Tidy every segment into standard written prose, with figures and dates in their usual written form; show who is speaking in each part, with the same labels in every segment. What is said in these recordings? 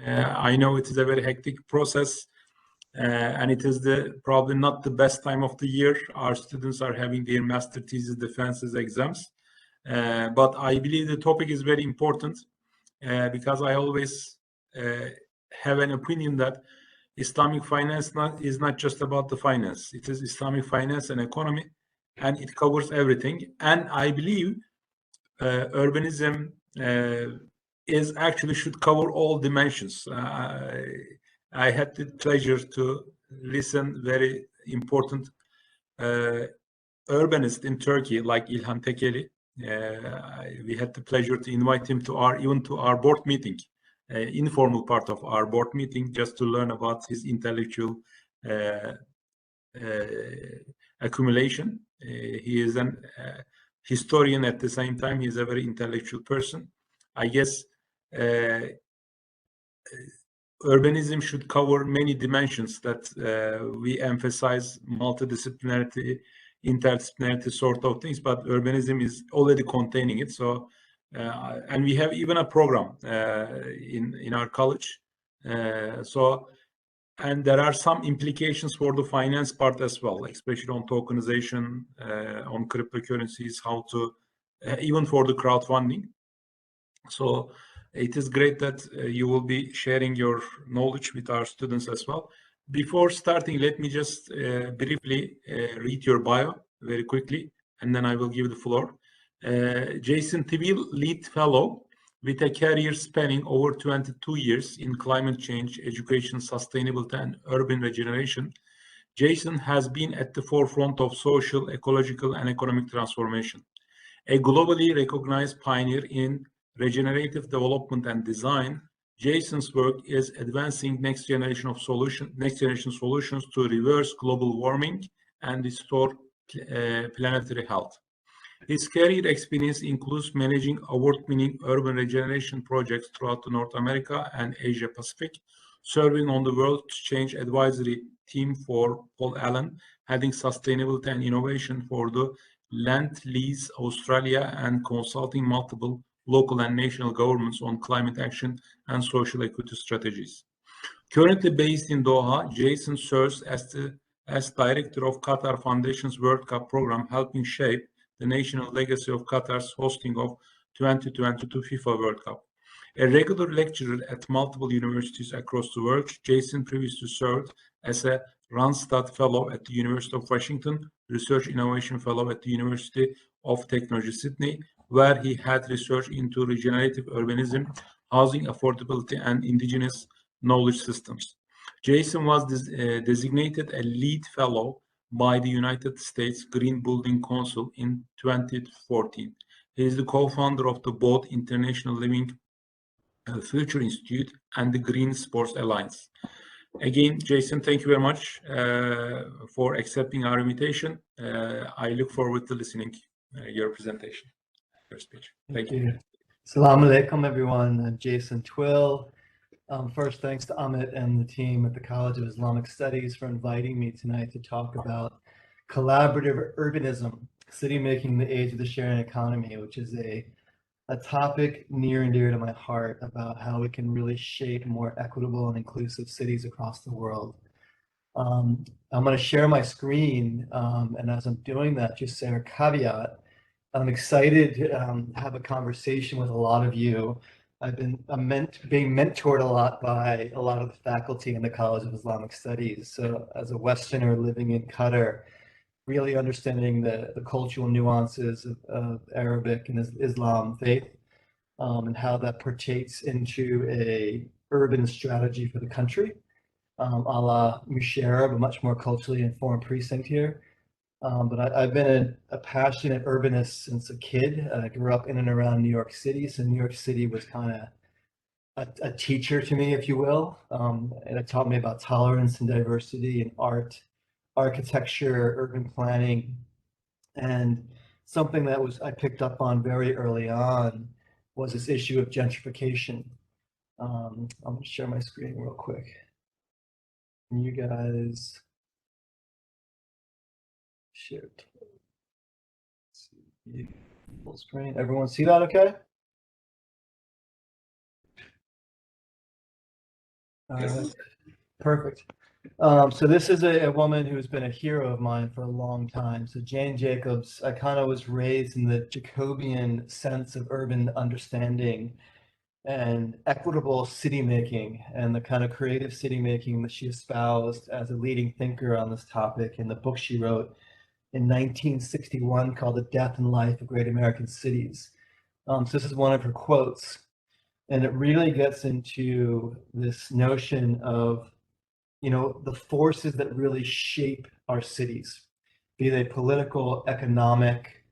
Speaker 1: I know it is a very hectic process, and it is probably not the best time of the year. Our students are having their master thesis defenses exams, but I believe the topic is very important because I always have an opinion that Islamic finance is not just about the finance. It is Islamic finance and economy, and it covers everything. And I believe urbanism is actually should cover all dimensions. I had the pleasure to listen very important urbanist in Turkey like İlhan Tekeli. We had the pleasure to invite him to our board meeting, informal part of our board meeting, just to learn about his intellectual accumulation. He is an historian at the same time. He is a very intellectual person. I guess urbanism should cover many dimensions that we emphasize multidisciplinarity, interdisciplinarity sort of things, but urbanism is already containing it. So, and we have even a program in our college. And there are some implications for the finance part as well, especially on tokenization, on cryptocurrencies, how to, even for the crowdfunding. So it is great that you will be sharing your knowledge with our students as well. Before starting, let me just briefly read your bio very quickly, and then I will give the floor. Jason Tibble, lead fellow with a career spanning over 22 years in climate change, education, sustainability, and urban regeneration. Jason has been at the forefront of social, ecological, and economic transformation. A globally recognized pioneer in regenerative development and design, Jason's work is advancing next generation solutions to reverse global warming and restore planetary health. His career experience includes managing award-winning urban regeneration projects throughout North America and Asia Pacific, serving on the World Change Advisory Team for Paul Allen, heading sustainability and innovation for the Lend-Lease Australia, and consulting multiple local and national governments on climate action and social equity strategies. Currently based in Doha, Jason serves as director of Qatar Foundation's World Cup program, helping shape the national legacy of Qatar's hosting of 2022 FIFA World Cup. A regular lecturer at multiple universities across the world, Jason previously served as a Randstad Fellow at the University of Washington, Research Innovation Fellow at the University of Technology Sydney, where he had research into regenerative urbanism, housing affordability, and indigenous knowledge systems. Jason was designated a lead fellow by the United States Green Building Council in 2014. He is the co-founder of the both International Living Future Institute and the Green Sports Alliance. Again, Jason, thank you very much for accepting our invitation. I look forward to listening your presentation, your speech. Thank you.
Speaker 2: Assalamu alaikum, everyone. I'm Jason Twill. First, thanks to Amit and the team at the College of Islamic Studies for inviting me tonight to talk about collaborative urbanism, city making the age of the sharing economy, which is a topic near and dear to my heart about how we can really shape more equitable and inclusive cities across the world. I'm going to share my screen, and as I'm doing that, just say a caveat. I'm excited to have a conversation with a lot of you. I'm being mentored a lot by a lot of the faculty in the College of Islamic Studies. So as a Westerner living in Qatar, really understanding the cultural nuances of Arabic and Islam faith, and how that partakes into a urban strategy for the country, a la Musharraf, but much more culturally informed precinct here. But I've been a passionate urbanist since a kid. I grew up in and around New York City, so New York City was kind of a teacher to me, if you will, and it taught me about tolerance and diversity and art, architecture, urban planning, and something that I picked up on very early on was this issue of gentrification. I'm going to share my screen real quick. Can you guys share it? Full screen. Everyone see that okay? All right, perfect. So this is a woman who's been a hero of mine for a long time. So Jane Jacobs, I kind of was raised in the Jacobian sense of urban understanding and equitable city making, and the kind of creative city making that she espoused as a leading thinker on this topic in the book she wrote in 1961 called The Death and Life of Great American Cities. So this is one of her quotes, and it really gets into this notion of, you know, the forces that really shape our cities, be they political, economic,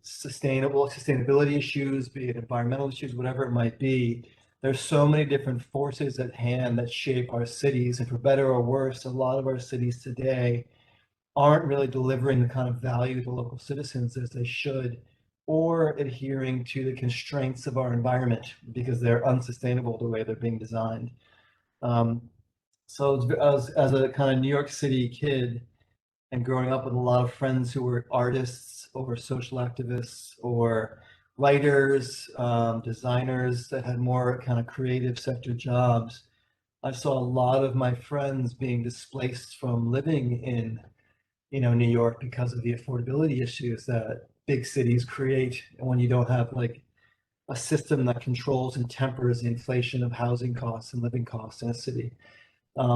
Speaker 2: sustainability issues, be it environmental issues, whatever it might be. There's so many different forces at hand that shape our cities, and for better or worse, a lot of our cities today aren't really delivering the kind of value to local citizens as they should, or adhering to the constraints of our environment because they're unsustainable the way they're being designed. So as a kind of New York City kid, and growing up with a lot of friends who were artists or social activists or writers, designers that had more kind of creative sector jobs, I saw a lot of my friends being displaced from living in, you know, New York because of the affordability issues that big cities create when you don't have like a system that controls and tempers the inflation of housing costs and living costs in a city.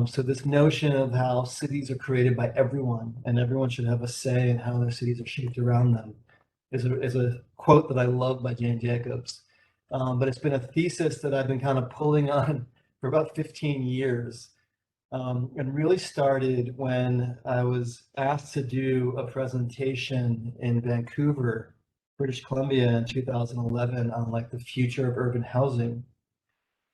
Speaker 2: So this notion of how cities are created by everyone and everyone should have a say in how their cities are shaped around them is a quote that I love by Jane Jacobs. But it's been a thesis that I've been kind of pulling on for about 15 years, and really started when I was asked to do a presentation in Vancouver, British Columbia in 2011 on like the future of urban housing.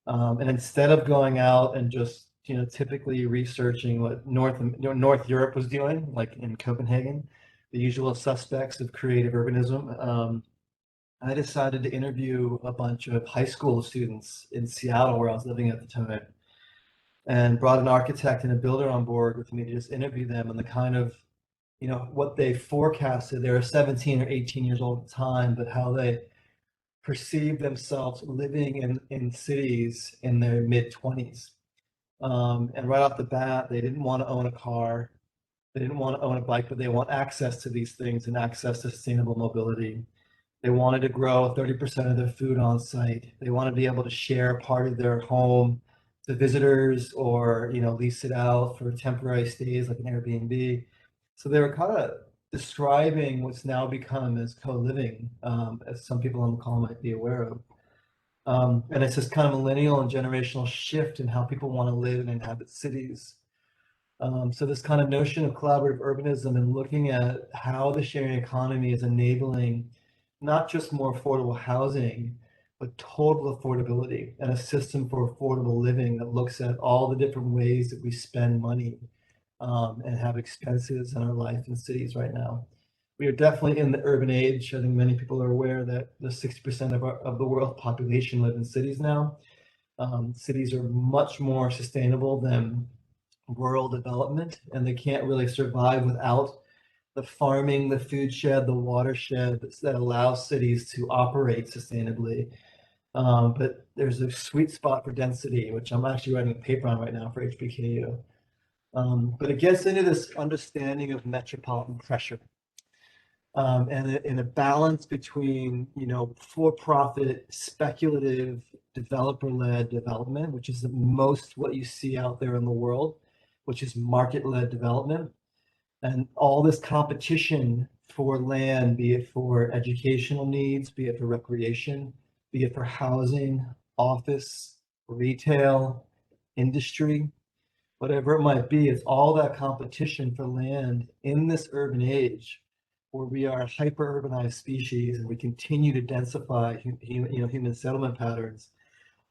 Speaker 2: And instead of going out and just, you know, typically researching what North Europe was doing, like in Copenhagen, the usual suspects of creative urbanism, I decided to interview a bunch of high school students in Seattle, where I was living at the time, and brought an architect and a builder on board with me to just interview them and the kind of, you know, what they forecasted. They were 17 or 18 years old at the time, but how they perceived themselves living in cities in their mid-20s. And right off the bat, they didn't want to own a car. They didn't want to own a bike, but they want access to these things and access to sustainable mobility. They wanted to grow 30% of their food on site. They wanted to be able to share part of their home to visitors, or, you know, lease it out for temporary stays like an Airbnb. So they were kind of describing what's now become as co-living, as some people on the call might be aware of. And it's this kind of millennial and generational shift in how people want to live and inhabit cities. So this kind of notion of collaborative urbanism and looking at how the sharing economy is enabling not just more affordable housing, but total affordability and a system for affordable living that looks at all the different ways that we spend money, and have expenses in our life in cities right now. We are definitely in the urban age. I think many people are aware that the 60% of the world population live in cities now. Cities are much more sustainable than rural development, and they can't really survive without the farming, the food shed, the watershed that allows cities to operate sustainably. But there's a sweet spot for density, which I'm actually writing a paper on right now for HBKU. But it gets into this understanding of metropolitan pressure, and in a balance between, you know, for-profit, speculative, developer-led development, which is the most what you see out there in the world, which is market-led development, and all this competition for land, be it for educational needs, be it for recreation, be it for housing, office, retail, industry, whatever it might be. It's all that competition for land in this urban age where we are a hyper-urbanized species and we continue to densify human settlement patterns,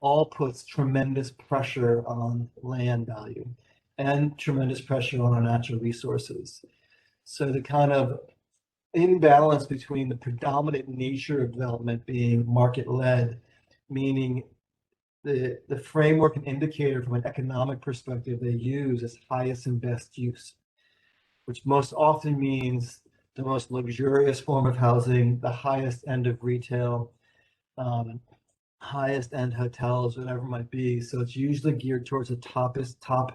Speaker 2: all puts tremendous pressure on land value and tremendous pressure on our natural resources. So the kind of imbalance between the predominant nature of development being market-led, meaning the framework and indicator from an economic perspective they use is highest and best use, which most often means the most luxurious form of housing, the highest end of retail, highest end hotels, whatever it might be. So it's usually geared towards the top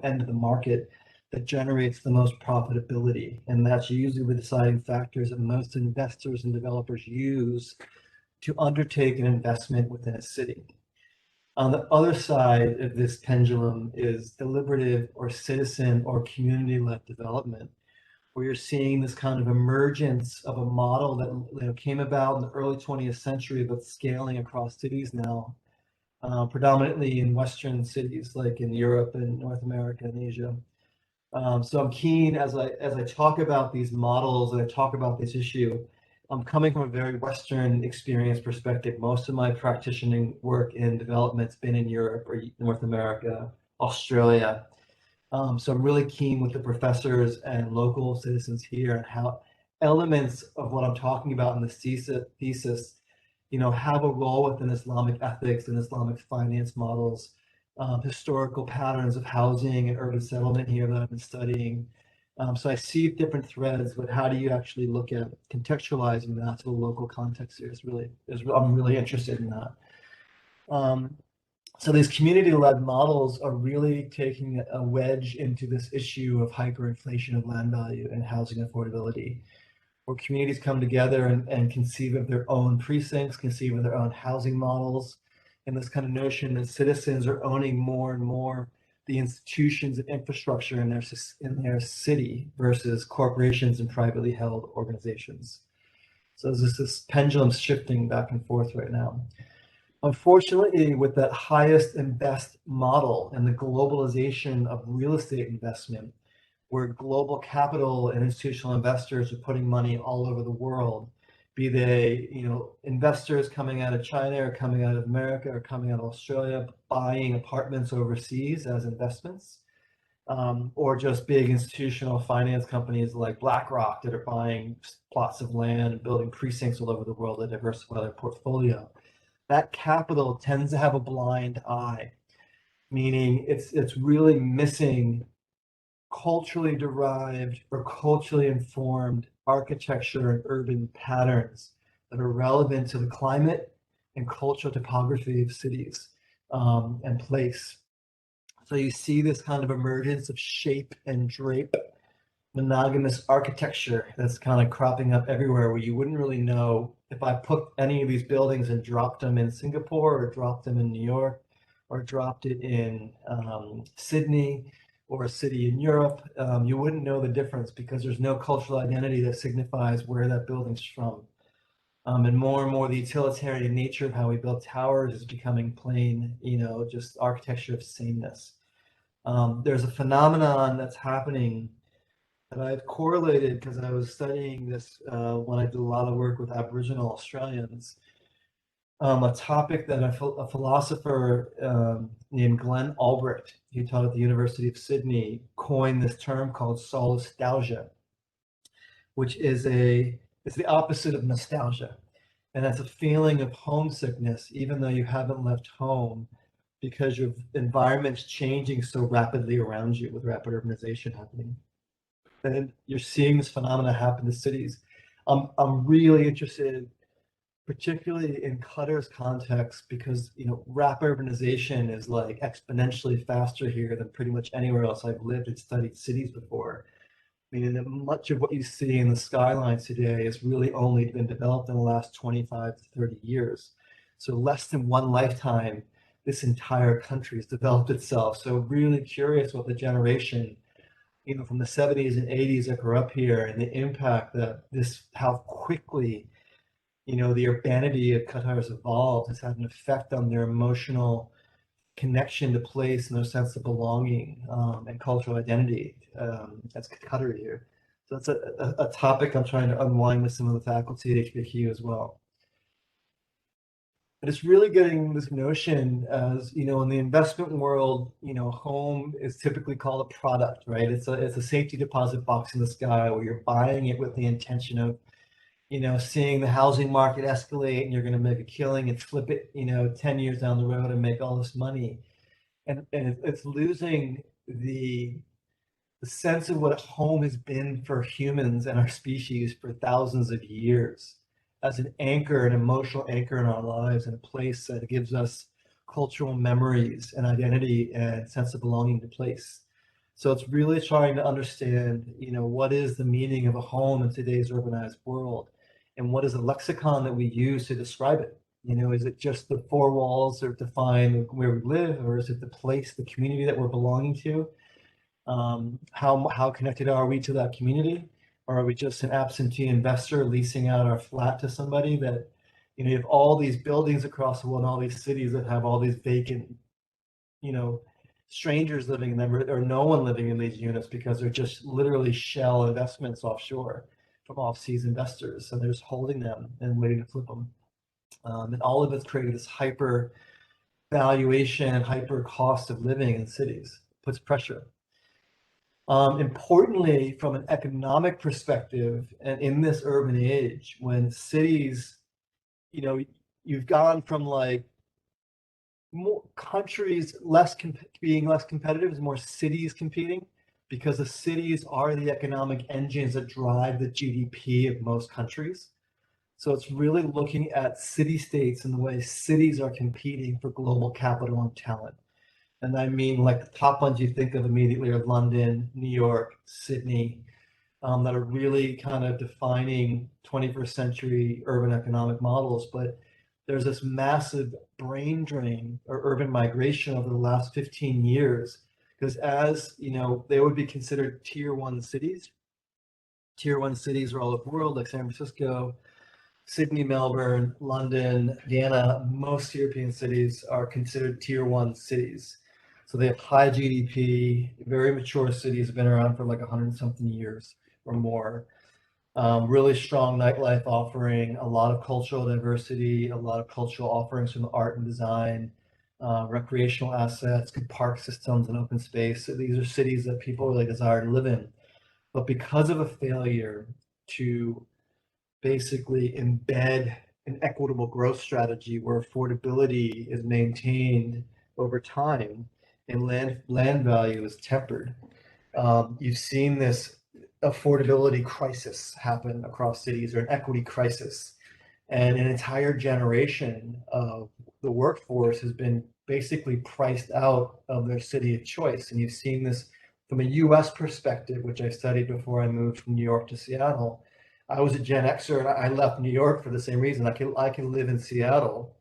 Speaker 2: end of the market that generates the most profitability. And that's usually the deciding factors that most investors and developers use to undertake an investment within a city. On the other side of this pendulum is deliberative or citizen or community-led development, where you're seeing this kind of emergence of a model that came about in the early 20th century, but scaling across cities now, predominantly in Western cities like in Europe and North America and Asia. So I'm keen as I talk about these models and I talk about this issue. I'm coming from a very Western experience perspective. Most of my practicing work in development's been in Europe or North America, Australia. So I'm really keen with the professors and local citizens here and how elements of what I'm talking about in this thesis, have a role within Islamic ethics and Islamic finance models, historical patterns of housing and urban settlement here that I've been studying. So I see different threads, but how do you actually look at contextualizing that to the local context here I'm really interested in that. So these community-led models are really taking a wedge into this issue of hyperinflation of land value and housing affordability, where communities come together and conceive of their own precincts, conceive of their own housing models, and this kind of notion that citizens are owning more and more the institutions and infrastructure in their city versus corporations and privately held organizations. So there's this pendulum shifting back and forth right now. Unfortunately, with that highest and best model and the globalization of real estate investment, where global capital and institutional investors are putting money all over the world, be they, investors coming out of China or coming out of America or coming out of Australia, buying apartments overseas as investments, or just big institutional finance companies like BlackRock that are buying plots of land and building precincts all over the world to diversify their portfolio. That capital tends to have a blind eye, meaning it's really missing culturally derived or culturally informed architecture and urban patterns that are relevant to the climate and cultural topography of cities and place. So you see this kind of emergence of shape and drape, monogamous architecture that's kind of cropping up everywhere, where you wouldn't really know if I put any of these buildings and dropped them in Singapore or dropped them in New York or dropped it in Sydney or a city in Europe, you wouldn't know the difference because there's no cultural identity that signifies where that building's from. And more the utilitarian nature of how we build towers is becoming plain, just architecture of sameness. There's a phenomenon that's happening that I've correlated because I was studying this when I did a lot of work with Aboriginal Australians. A topic that a philosopher named Glenn Albrecht, who taught at the University of Sydney, coined this term called solastalgia, which is the opposite of nostalgia. And that's a feeling of homesickness, even though you haven't left home, because your environment's changing so rapidly around you with rapid urbanization happening. And you're seeing this phenomena happen to cities. I'm really interested, particularly in Qatar's context, because rapid urbanization is like exponentially faster here than pretty much anywhere else I've lived and studied cities before. Meaning that much of what you see in the skylines today has really only been developed in the last 25 to 30 years. So less than one lifetime, this entire country has developed itself. So really curious what the generation from the 70s and 80s that grew up here and the impact that how quickly, the urbanity of Qatar has evolved has had an effect on their emotional connection to place and their sense of belonging and cultural identity as Qatar here. So that's a topic I'm trying to unwind with some of the faculty at HBQ as well. But it's really getting this notion as, in the investment world, home is typically called a product, right? It's a safety deposit box in the sky where you're buying it with the intention of, seeing the housing market escalate and you're going to make a killing and flip it, 10 years down the road and make all this money. And it's losing the sense of what a home has been for humans and our species for thousands of years. as an anchor, an emotional anchor in our lives, and a place that gives us cultural memories and identity and sense of belonging to place. So it's really trying to understand, what is the meaning of a home in today's urbanized world, and what is the lexicon that we use to describe it? Is it just the four walls that define where we live, or is it the place, the community that we're belonging to? How connected are we to that community? Or are we just an absentee investor leasing out our flat to somebody that, you have all these buildings across the world, and all these cities that have all these vacant, strangers living in them, or no one living in these units because they're just literally shell investments offshore from off-seas investors. And they're just holding them and waiting to flip them. And all of it's created this hyper valuation and hyper cost of living in cities, puts pressure. Importantly, from an economic perspective, and in this urban age, when cities, you've gone from like more countries being less competitive, is more cities competing, because the cities are the economic engines that drive the GDP of most countries. So it's really looking at city states and the way cities are competing for global capital and talent. And I mean, like, the top ones you think of immediately are London, New York, Sydney, that are really kind of defining 21st century urban economic models. But there's this massive brain drain or urban migration over the last 15 years, because as they would be considered tier one cities. Tier one cities are all over the world, like San Francisco, Sydney, Melbourne, London, Vienna. Most European cities are considered tier one cities. So they have high GDP, very mature cities, have been around for like 100-something years or more. Really strong nightlife offering, a lot of cultural diversity, a lot of cultural offerings from art and design, recreational assets, good park systems and open space. So these are cities that people really desire to live in. But because of a failure to basically embed an equitable growth strategy where affordability is maintained over time and land value is tempered, you've seen this affordability crisis happen across cities, or an equity crisis. And an entire generation of the workforce has been basically priced out of their city of choice. And you've seen this from a US perspective, which I studied before I moved from New York to Seattle. I was a Gen Xer, and I left New York for the same reason. I can live in Seattle,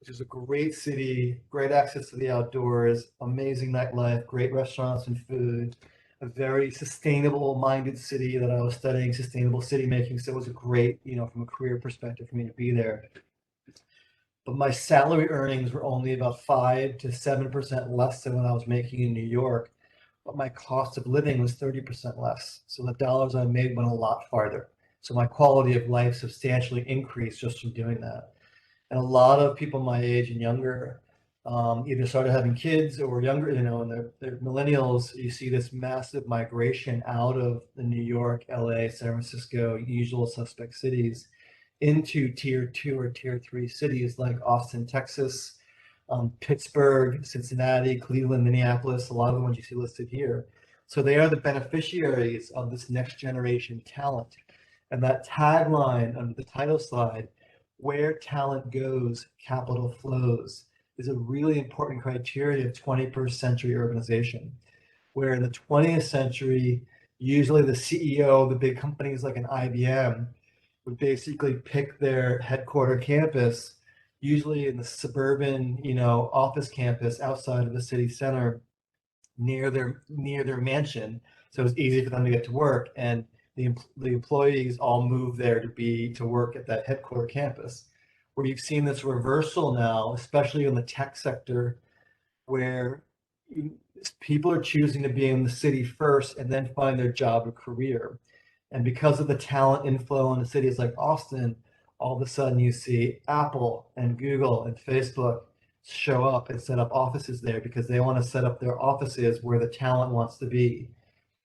Speaker 2: which is a great city, great access to the outdoors, amazing nightlife, great restaurants and food, a very sustainable minded city that I was studying sustainable city making. So it was a great, from a career perspective for me to be there. But my salary earnings were only about 5 to 7% less than what I was making in New York. But my cost of living was 30% less. So the dollars I made went a lot farther. So my quality of life substantially increased just from doing that. And a lot of people my age and younger either started having kids or were younger, and they're millennials. You see this massive migration out of the New York, LA, San Francisco, usual suspect cities into tier 2 or tier 3 cities like Austin, Texas, Pittsburgh, Cincinnati, Cleveland, Minneapolis, a lot of the ones you see listed here. So they are the beneficiaries of this next generation talent. And that tagline under the title slide, "Where talent goes, capital flows," is a really important criteria of 21st century urbanization, where in the 20th century, usually the CEO of the big companies like an IBM would basically pick their headquarter campus, usually in the suburban, office campus outside of the city center, near their mansion, so it's easy for them to get to work. And the employees all move there to work at that headquarter campus. Where you've seen this reversal now, especially in the tech sector, where people are choosing to be in the city first and then find their job or career. And because of the talent inflow into cities like Austin, all of a sudden you see Apple and Google and Facebook show up and set up offices there, because they want to set up their offices where the talent wants to be,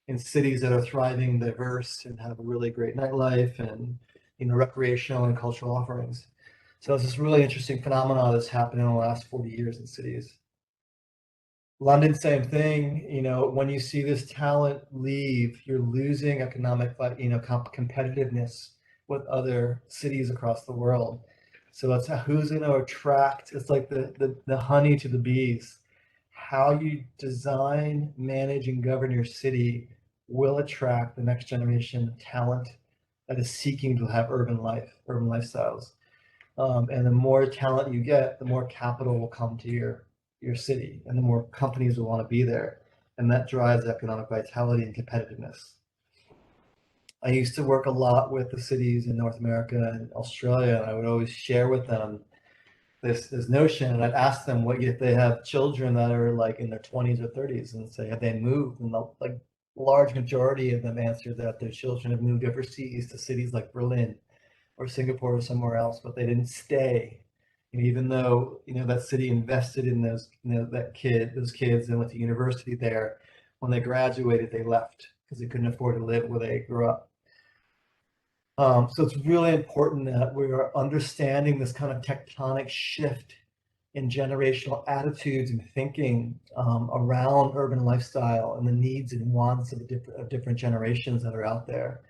Speaker 2: in cities that are thriving, diverse, and have a really great nightlife and recreational and cultural offerings. So it's this really interesting phenomenon that's happened in the last 40 years in cities. London, same thing. When you see this talent leave, you're losing economic, competitiveness with other cities across the world. So it's who's going to attract, it's like the honey to the bees. How you design, manage, and govern your city will attract the next generation of talent that is seeking to have urban lifestyles. And the more talent you get, the more capital will come to your city, and the more companies will want to be there. And that drives economic vitality and competitiveness. I used to work a lot with the cities in North America and Australia, and I would always share with them this notion, and I'd ask them what if they have children that are like in their 20s or 30s, and say, have they moved? And the like large majority of them answered that their children have moved overseas to cities like Berlin or Singapore or somewhere else, but they didn't stay. And even though that city invested in those those kids and went to university there, when they graduated, they left because they couldn't afford to live where they grew up. So it's really important that we are understanding this kind of tectonic shift in generational attitudes and thinking around urban lifestyle and the needs and wants of different generations that are out there.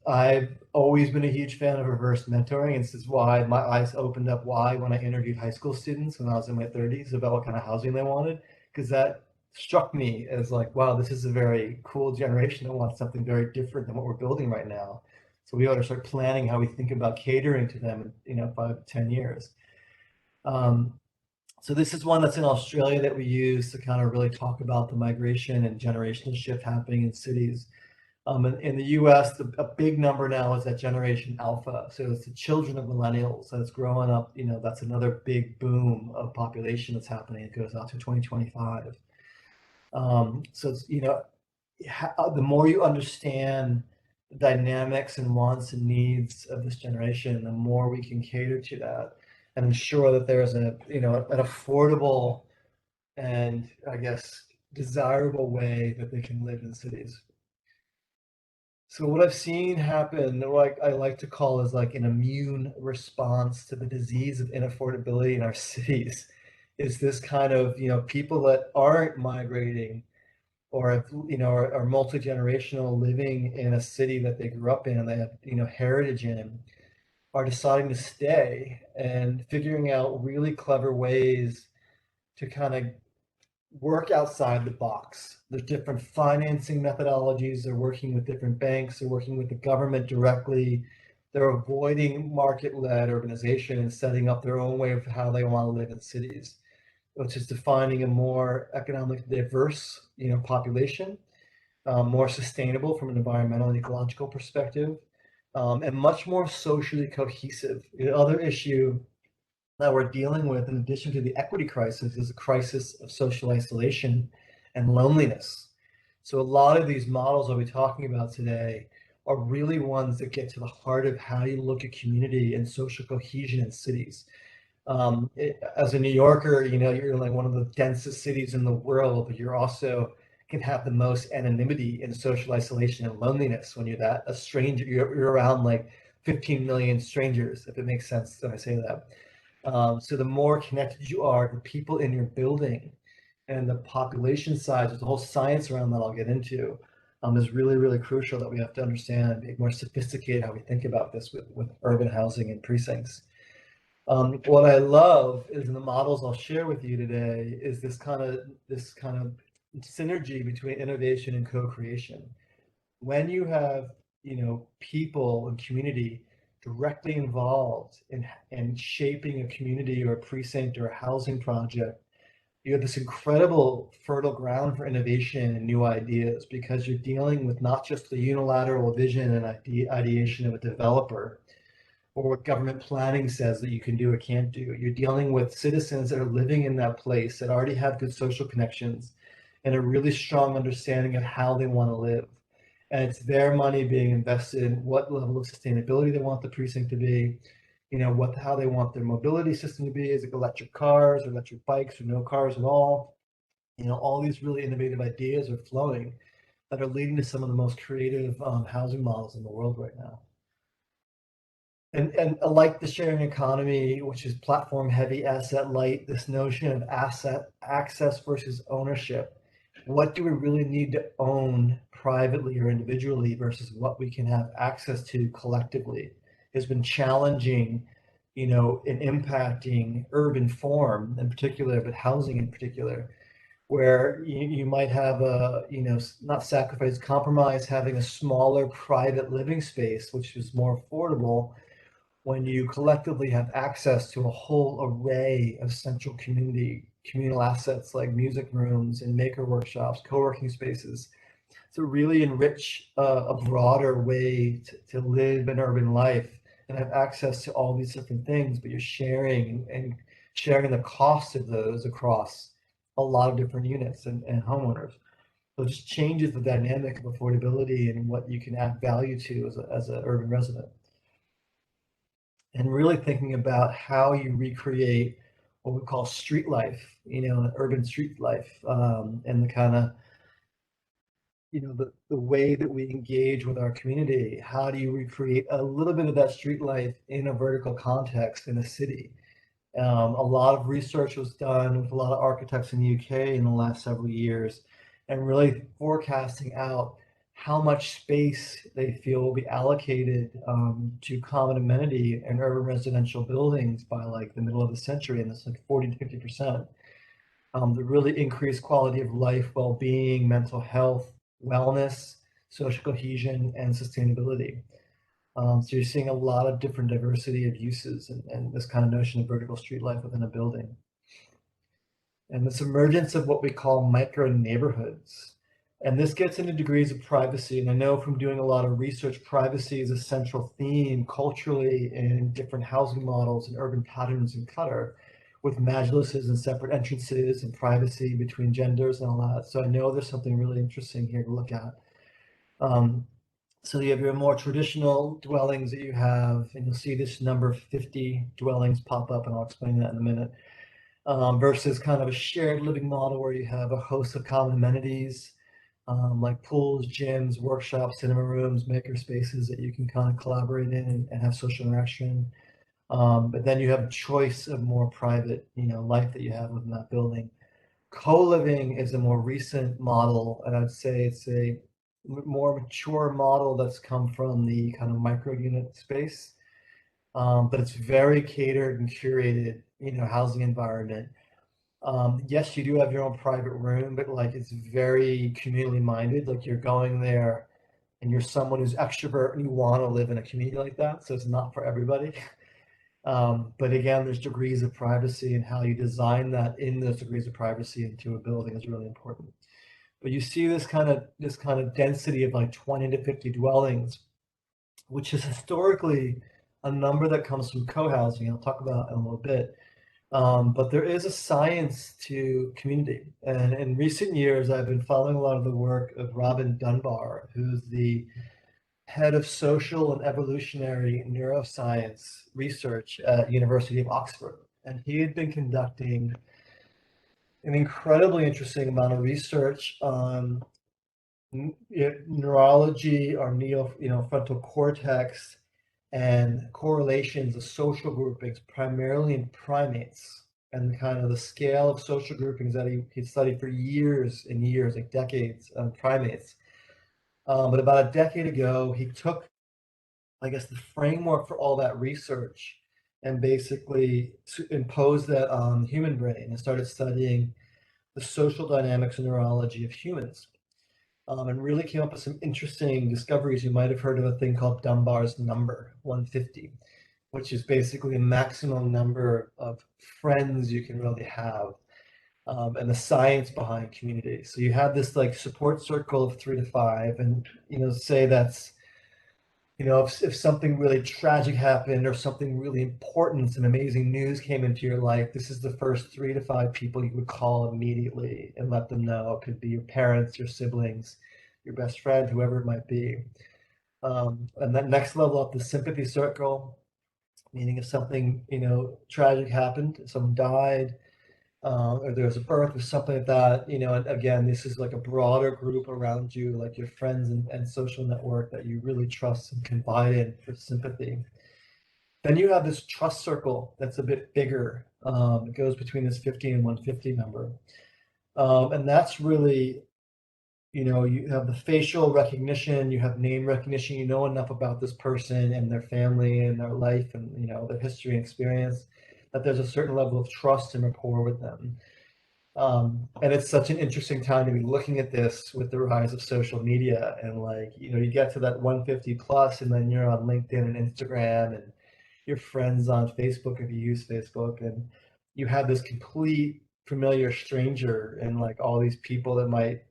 Speaker 2: I've always been a huge fan of reverse mentoring, and this is why my eyes opened up wide when I interviewed high school students when I was in my 30s about what kind of housing they wanted, because that struck me as like, wow, this is a very cool generation that wants something very different than what we're building right now. So we ought to start planning how we think about catering to them in 5 to 10 years. So this is one that's in Australia that we use to kind of really talk about the migration and generational shift happening in cities. In the US, a big number now is that Generation Alpha. So it's the children of millennials that's growing up. That's another big boom of population that's happening. It goes out to 2025. So it's, the more you understand the dynamics and wants and needs of this generation, the more we can cater to that and ensure that there's an affordable and, I guess, desirable way that they can live in cities. So what I've seen happen, what I like to call is like an immune response to the disease of inaffordability in our cities, is this kind of, people that aren't migrating or are multi-generational, living in a city that they grew up in and they have, heritage in, are deciding to stay and figuring out really clever ways to kind of work outside the box. There's different financing methodologies. They're working with different banks. They're working with the government directly. They're avoiding market-led urbanization and setting up their own way of how they want to live in cities, which is defining a more economically diverse, population, more sustainable from an environmental and ecological perspective, and much more socially cohesive. The other issue that we're dealing with, in addition to the equity crisis, is a crisis of social isolation and loneliness. So a lot of these models I'll be talking about today are really ones that get to the heart of how you look at community and social cohesion in cities. As a New Yorker, you're like one of the densest cities in the world, but you're also can have the most anonymity and social isolation and loneliness when you're a stranger. You're around like 15 million strangers, if it makes sense when I say that. So the more connected you are to people in your building and the population size, there's a whole science around that I'll get into, is really, really crucial that we have to understand and be more sophisticated how we think about this with urban housing and precincts. What I love is in the models I'll share with you today is this kind of synergy between innovation and co-creation. When you have, people and community directly involved in shaping a community or a precinct or a housing project, you have this incredible fertile ground for innovation and new ideas, because you're dealing with not just the unilateral vision and ideation of a developer or what government planning says that you can do or can't do. You're dealing with citizens that are living in that place that already have good social connections and a really strong understanding of how they want to live. And it's their money being invested in what level of sustainability they want the precinct to be, how they want their mobility system to be. Is it electric cars or electric bikes or no cars at all? All these really innovative ideas are flowing that are leading to some of the most creative housing models in the world right now. And like the sharing economy, which is platform heavy, asset light, this notion of asset access versus ownership what do we really need to own privately or individually versus what we can have access to collectively has been challenging, and impacting urban form in particular, but housing in particular, where you might have not sacrifice, compromise having a smaller private living space, which is more affordable when you collectively have access to a whole array of central communal assets like music rooms and maker workshops, co-working spaces, to really enrich a broader way to live an urban life and have access to all these different things, but you're sharing the cost of those across a lot of different units and homeowners. So it just changes the dynamic of affordability and what you can add value to as an urban resident. And really thinking about how you recreate what we call street life, urban street life, and the kind of, the way that we engage with our community. How do you recreate a little bit of that street life in a vertical context in a city? A lot of research was done with a lot of architects in the UK in the last several years, and really forecasting out how much space they feel will be allocated to common amenity and urban residential buildings by like the middle of the century, and it's like 40 to 50%. To really increase quality of life, well-being, mental health, wellness, social cohesion, and sustainability. So you're seeing a lot of different diversity of uses and this kind of notion of vertical street life within a building. And this emergence of what we call micro-neighbourhoods. And this gets into degrees of privacy. And I know from doing a lot of research, privacy is a central theme culturally in different housing models and urban patterns in Qatar, with majlises and separate entrances and privacy between genders and all that. So I know there's something really interesting here to look at. So you have your more traditional dwellings that you have, and you'll see this number 50 dwellings pop up, and I'll explain that in a minute, versus kind of a shared living model where you have a host of common amenities, like pools, gyms, workshops, cinema rooms, maker spaces that you can kind of collaborate in and have social interaction. But then you have a choice of more private, life that you have within that building. Co-living is a more recent model, and I'd say it's a more mature model that's come from the kind of micro unit space, but it's very catered and curated, housing environment. Yes, you do have your own private room, but like it's very communally minded. Like you're going there and you're someone who's extrovert and you want to live in a community like that. So it's not for everybody. But again, there's degrees of privacy, and how you design that in those degrees of privacy into a building is really important. But you see this kind of density of like 20 to 50 dwellings, which is historically a number that comes from co-housing. I'll talk about in a little bit. But there is a science to community. And in recent years, I've been following a lot of the work of Robin Dunbar, who's the head of social and evolutionary neuroscience research at University of Oxford. And he had been conducting an incredibly interesting amount of research on neurology or frontal cortex and correlations of social groupings, primarily in primates, and kind of the scale of social groupings that he studied for years and years, like decades, on primates. But about a decade ago, he took, I guess, the framework for all that research and basically imposed that on the human brain and started studying the social dynamics and neurology of humans. And really came up with some interesting discoveries. You might have heard of a thing called Dunbar's number, 150, which is basically a maximum number of friends you can really have, and the science behind community. So you have this like support circle of 3 to 5, and say that's, if something really tragic happened or something really important, some amazing news came into your life, this is the first 3 to 5 people you would call immediately and let them know. It could be your parents, your siblings, your best friend, whoever it might be. And that next level up, the sympathy circle, meaning if something, tragic happened, someone died, or there was a birth or something like that, and again, this is like a broader group around you, like your friends and social network that you really trust and confide in for sympathy. Then you have this trust circle that's a bit bigger. It goes between this 50 and 150 number. And that's really you have the facial recognition, you have name recognition, you know enough about this person and their family and their life and, their history and experience, that there's a certain level of trust and rapport with them. And it's such an interesting time to be looking at this with the rise of social media, and you get to that 150 plus, and then you're on LinkedIn and Instagram, and your friends on Facebook if you use Facebook, and you have this complete familiar stranger and all these people that might,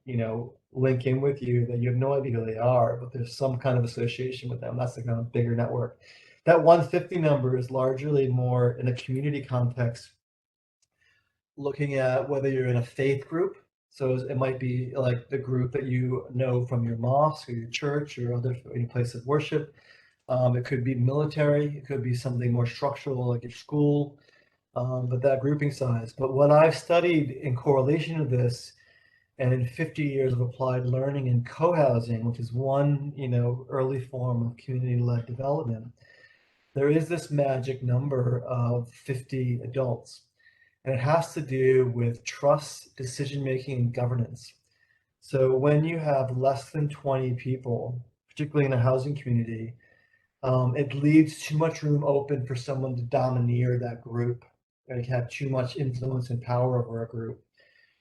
Speaker 2: link in with you that you have no idea who they are, but there's some kind of association with them. That's the kind of bigger network. That 150 number is largely more in a community context, looking at whether you're in a faith group. So it might be like the group that you know from your mosque or your church or other place of worship. It could be military, it could be something more structural like your school, but that grouping size. But what I've studied in correlation to this, and in 50 years of applied learning in co-housing, which is one early form of community-led development, there is this magic number of 50 adults. And it has to do with trust, decision-making, and governance. So when you have less than 20 people, particularly in a housing community, it leaves too much room open for someone to domineer that group and have too much influence and power over a group.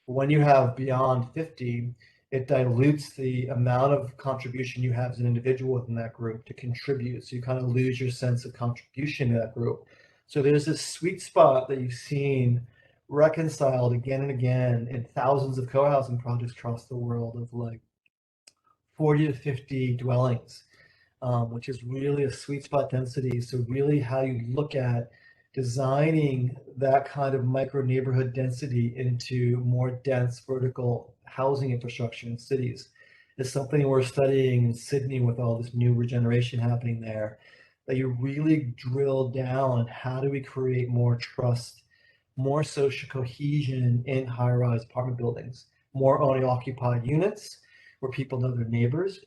Speaker 2: But when you have beyond 50, it dilutes the amount of contribution you have as an individual within that group to contribute. So you kind of lose your sense of contribution to that group. So there's this sweet spot that you've seen reconciled again and again in thousands of co-housing projects across the world of 40 to 50 dwellings, which is really a sweet spot density. So really how you look at designing that kind of micro neighborhood density into more dense vertical housing infrastructure in cities is something we're studying in Sydney with all this new regeneration happening there, that you really drill down on how do we create more trust, more social cohesion in high-rise apartment buildings, more owner-occupied units where people know their neighbors,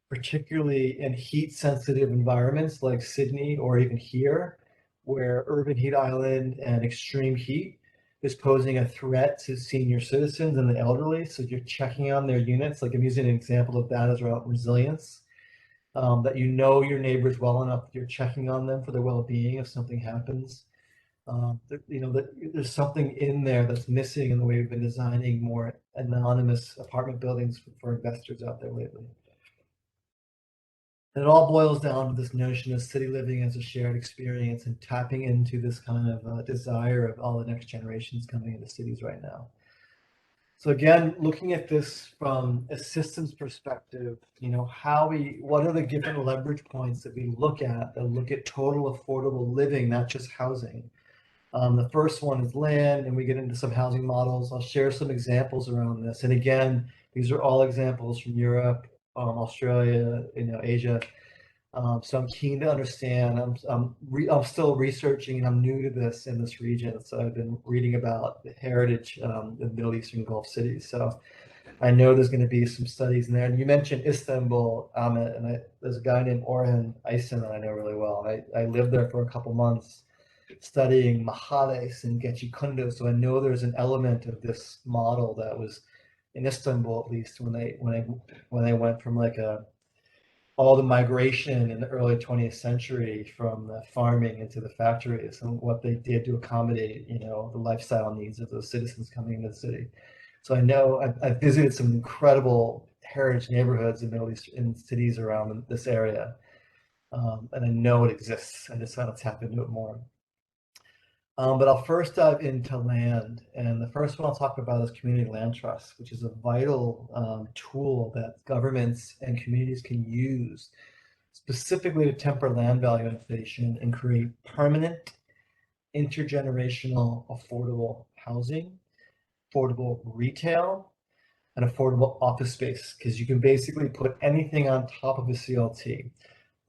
Speaker 2: particularly in heat-sensitive environments like Sydney or even here, where urban heat island and extreme heat is posing a threat to senior citizens and the elderly. So you're checking on their units. Like I'm using an example of that as around resilience, that your neighbors well enough that you're checking on them for their well-being if something happens. There's something in there that's missing in the way we've been designing more anonymous apartment buildings for investors out there lately. And it all boils down to this notion of city living as a shared experience and tapping into this kind of desire of all the next generations coming into cities right now. So again, looking at this from a systems perspective, what are the different leverage points that we look at that look at total affordable living, not just housing? The first one is land, and we get into some housing models. I'll share some examples around this. And again, these are all examples from Europe, Australia, Asia. So I'm keen to understand. I'm still researching, and I'm new to this in this region. So I've been reading about the heritage in the Middle Eastern Gulf cities. So I know there's going to be some studies in there. And you mentioned Istanbul, Ahmet, and there's a guy named Orhan Aysen that I know really well. I lived there for a couple months studying mahales and Gecekondu. So I know there's an element of this model that was in Istanbul, at least when they went from all the migration in the early 20th century from the farming into the factories, and what they did to accommodate the lifestyle needs of those citizens coming into the city. So I know I visited some incredible heritage neighborhoods in Middle East, in cities around this area, and I know it exists. I just want to tap into it more. But I'll first dive into land, and the first one I'll talk about is community land trust, which is a vital tool that governments and communities can use specifically to temper land value inflation and create permanent, intergenerational, affordable housing, affordable retail, and affordable office space, because you can basically put anything on top of a CLT.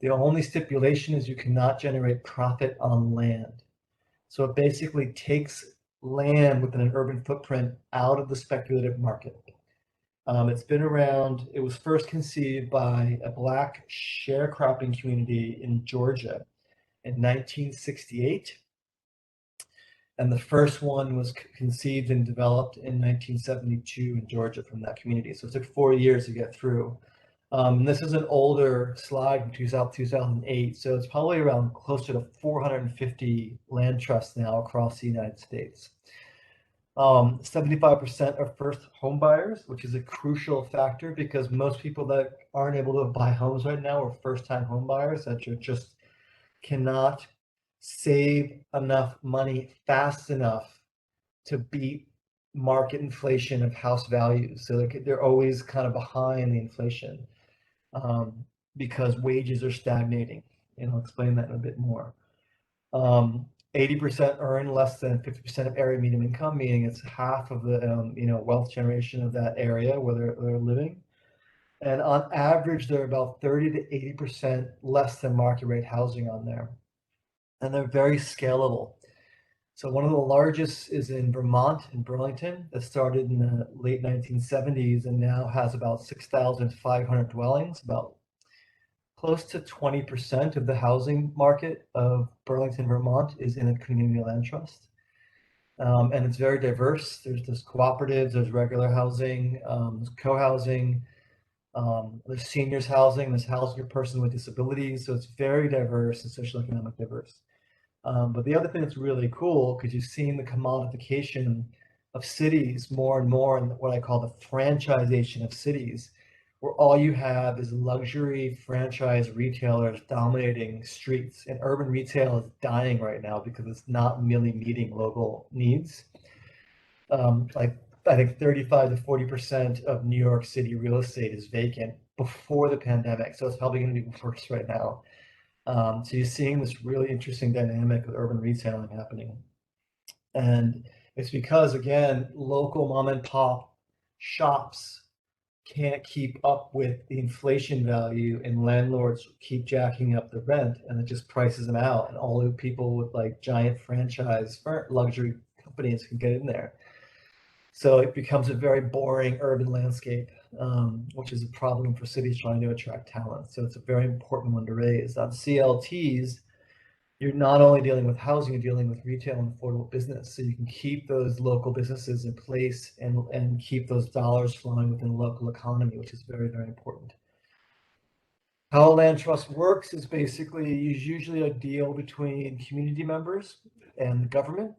Speaker 2: The only stipulation is you cannot generate profit on land. So it basically takes land within an urban footprint out of the speculative market. It's been around. It was first conceived by a Black sharecropping community in Georgia in 1968. And the first one was conceived and developed in 1972 in Georgia from that community. So it took 4 years to get through. This is an older slide from 2008. So it's probably around closer to 450 land trusts now across the United States. 75% are first home buyers, which is a crucial factor because most people that aren't able to buy homes right now are first-time home buyers that just cannot save enough money fast enough to beat market inflation of house values. So they're always kind of behind the inflation because wages are stagnating. And I'll explain that in a bit more. 80% earn less than 50% of area median income, meaning it's half of the wealth generation of that area where they're living. And on average, they're about 30 to 80% less than market rate housing on there. And they're very scalable. So one of the largest is in Vermont, in Burlington, that started in the late 1970s and now has about 6,500 dwellings. About close to 20% of the housing market of Burlington, Vermont is in a community land trust. And it's very diverse. There's cooperatives, there's regular housing, there's co-housing, there's seniors housing, there's housing for persons with disabilities. So it's very diverse and social economic diverse. But the other thing that's really cool, because you've seen the commodification of cities more and more, and what I call the franchisation of cities, where all you have is luxury franchise retailers dominating streets, and urban retail is dying right now because it's not really meeting local needs. Like I think 35 to 40% of New York City real estate is vacant before the pandemic, so it's probably going to be worse right now. So you're seeing this really interesting dynamic with urban retailing happening. And it's because, again, local mom and pop shops can't keep up with the inflation value, and landlords keep jacking up the rent, and it just prices them out. And all the people with like giant franchise luxury companies can get in there. So it becomes a very boring urban landscape, which is a problem for cities trying to attract talent. So it's a very important one to raise. On CLTs, you're not only dealing with housing, you're dealing with retail and affordable business. So you can keep those local businesses in place and keep those dollars flowing within the local economy, which is very, very important. How a land trust works is basically usually a deal between community members and the government,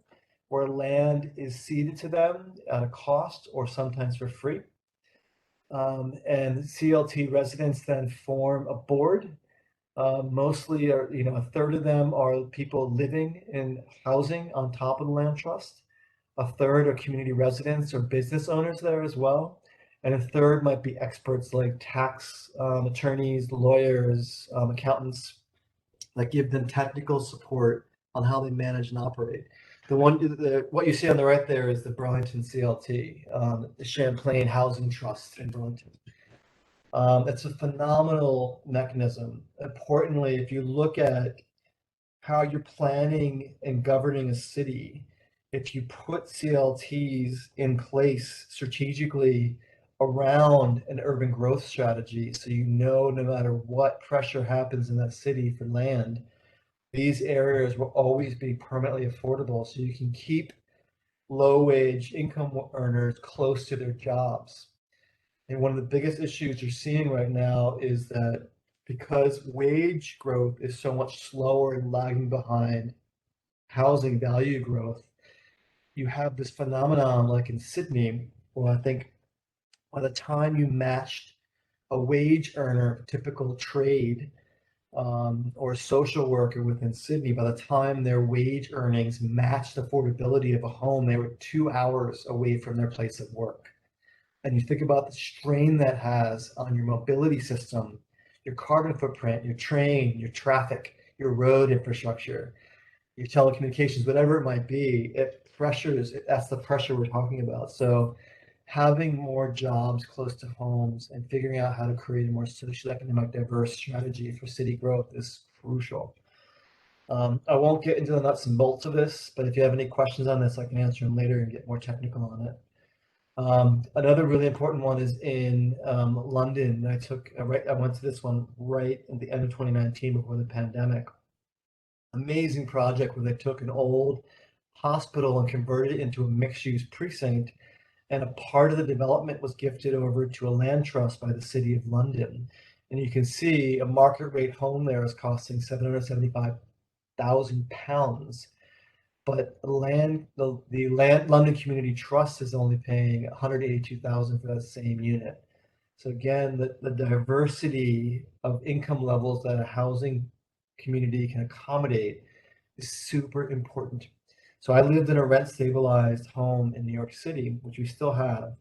Speaker 2: where land is ceded to them at a cost or sometimes for free. And CLT residents then form a board. Mostly are, a third of them are people living in housing on top of the land trust. A third are community residents or business owners there as well. And a third might be experts like tax attorneys, lawyers, accountants that give them technical support on how they manage and operate. What you see on the right there is the Burlington CLT, the Champlain Housing Trust in Burlington. It's a phenomenal mechanism. Importantly, if you look at how you're planning and governing a city, if you put CLTs in place strategically around an urban growth strategy, so no matter what pressure happens in that city for land, these areas will always be permanently affordable, so you can keep low-wage income earners close to their jobs. And one of the biggest issues you're seeing right now is that because wage growth is so much slower and lagging behind housing value growth, you have this phenomenon like in Sydney, where I think by the time you matched a wage earner, typical trade, or a social worker within Sydney, by the time their wage earnings matched the affordability of a home, they were 2 hours away from their place of work. And you think about the strain that has on your mobility system, your carbon footprint, your train, your traffic, your road infrastructure, your telecommunications, whatever it might be, that's the pressure we're talking about. So having more jobs close to homes and figuring out how to create a more socially economic diverse strategy for city growth is crucial. I won't get into the nuts and bolts of this, but if you have any questions on this, I can answer them later and get more technical on it. Another really important one is in London. I went to this one right at the end of 2019 before the pandemic. Amazing project where they took an old hospital and converted it into a mixed-use precinct. And a part of the development was gifted over to a land trust by the City of London. And you can see a market rate home there is costing £775,000. But the London Community Trust is only paying $182,000 for that same unit. So again, the diversity of income levels that a housing community can accommodate is super important. So I lived in a rent stabilized home in New York City, which we still have.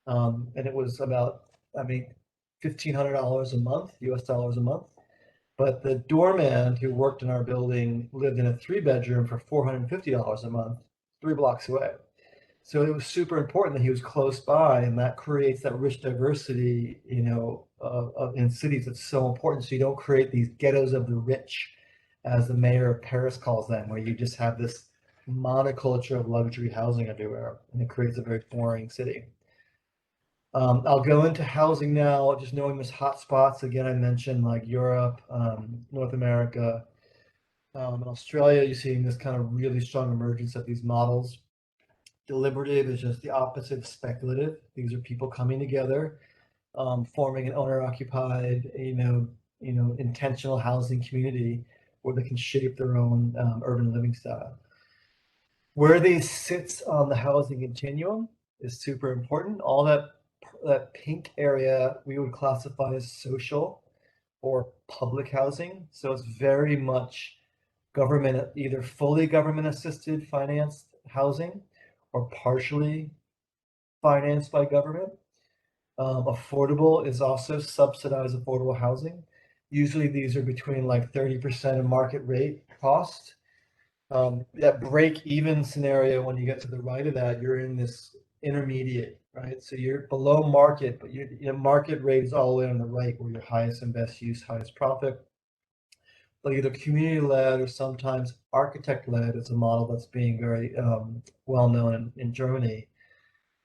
Speaker 2: And it was about, $1,500 a month, US dollars a month. But the doorman who worked in our building lived in a 3-bedroom for $450 a month, 3 blocks away. So it was super important that he was close by, and that creates that rich diversity, in cities. That's so important. So you don't create these ghettos of the rich, as the mayor of Paris calls them, where you just have this monoculture of luxury housing everywhere, and it creates a very boring city. I'll go into housing now, just knowing there's hot spots. Again, I mentioned like Europe, North America, in Australia, you're seeing this kind of really strong emergence of these models. Deliberative is just the opposite of speculative. These are people coming together, forming an owner-occupied, intentional housing community where they can shape their own urban living style. Where they sit on the housing continuum is super important. All that pink area we would classify as social or public housing. So it's very much government, either fully government assisted financed housing or partially financed by government. Affordable is also subsidized affordable housing. Usually these are between like 30% of market rate cost. That break even scenario, when you get to the right of that, you're in this intermediate, right? So you're below market, but your market rate is all the way on the right, where your highest and best use, highest profit. But either community led or sometimes architect led is a model that's being very well known in Germany,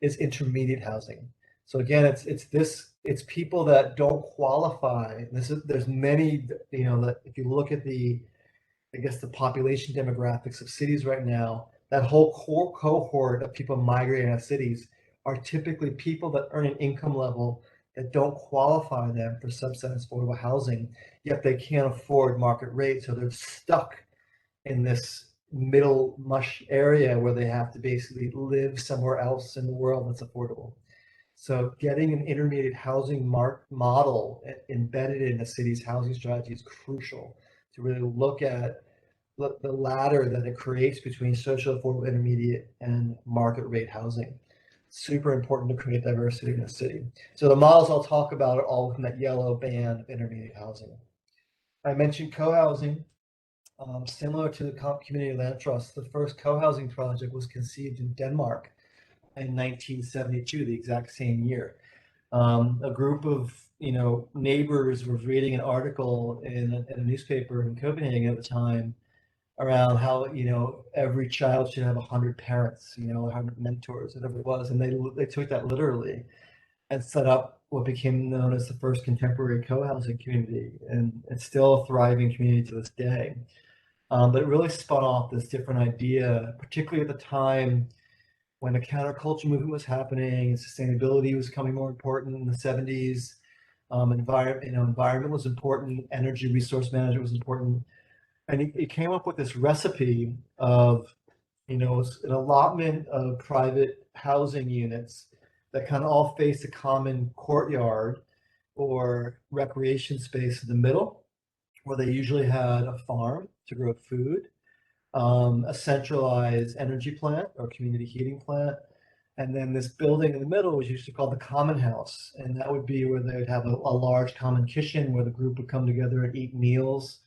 Speaker 2: is intermediate housing. So again, it's people that don't qualify. There's many, that if you look at the population demographics of cities right now, that whole core cohort of people migrating out of cities are typically people that earn an income level that don't qualify them for subsidized affordable housing, yet they can't afford market rate. So they're stuck in this middle mush area where they have to basically live somewhere else in the world that's affordable. So getting an intermediate housing model embedded in a city's housing strategy is crucial to really look at the ladder that it creates between social, affordable, intermediate, and market rate housing. Super important to create diversity in a city. So the models I'll talk about are all within that yellow band of intermediate housing. I mentioned co-housing. Similar to the community land trust, the first co-housing project was conceived in Denmark in 1972, the exact same year. A group of neighbors was reading an article in a newspaper in Copenhagen at the time around how every child should have 100 parents, 100 mentors, whatever it was, and they took that literally and set up what became known as the first contemporary co-housing community, and it's still a thriving community to this day. But it really spun off this different idea, particularly at the time when the counterculture movement was happening and sustainability was becoming more important in the 70s. Environment was important, energy resource management was important. And it came up with this recipe of, an allotment of private housing units that kind of all face a common courtyard or recreation space in the middle, where they usually had a farm to grow food, a centralized energy plant or community heating plant, and then this building in the middle was usually called the common house, and that would be where they would have a large common kitchen where the group would come together and eat meals,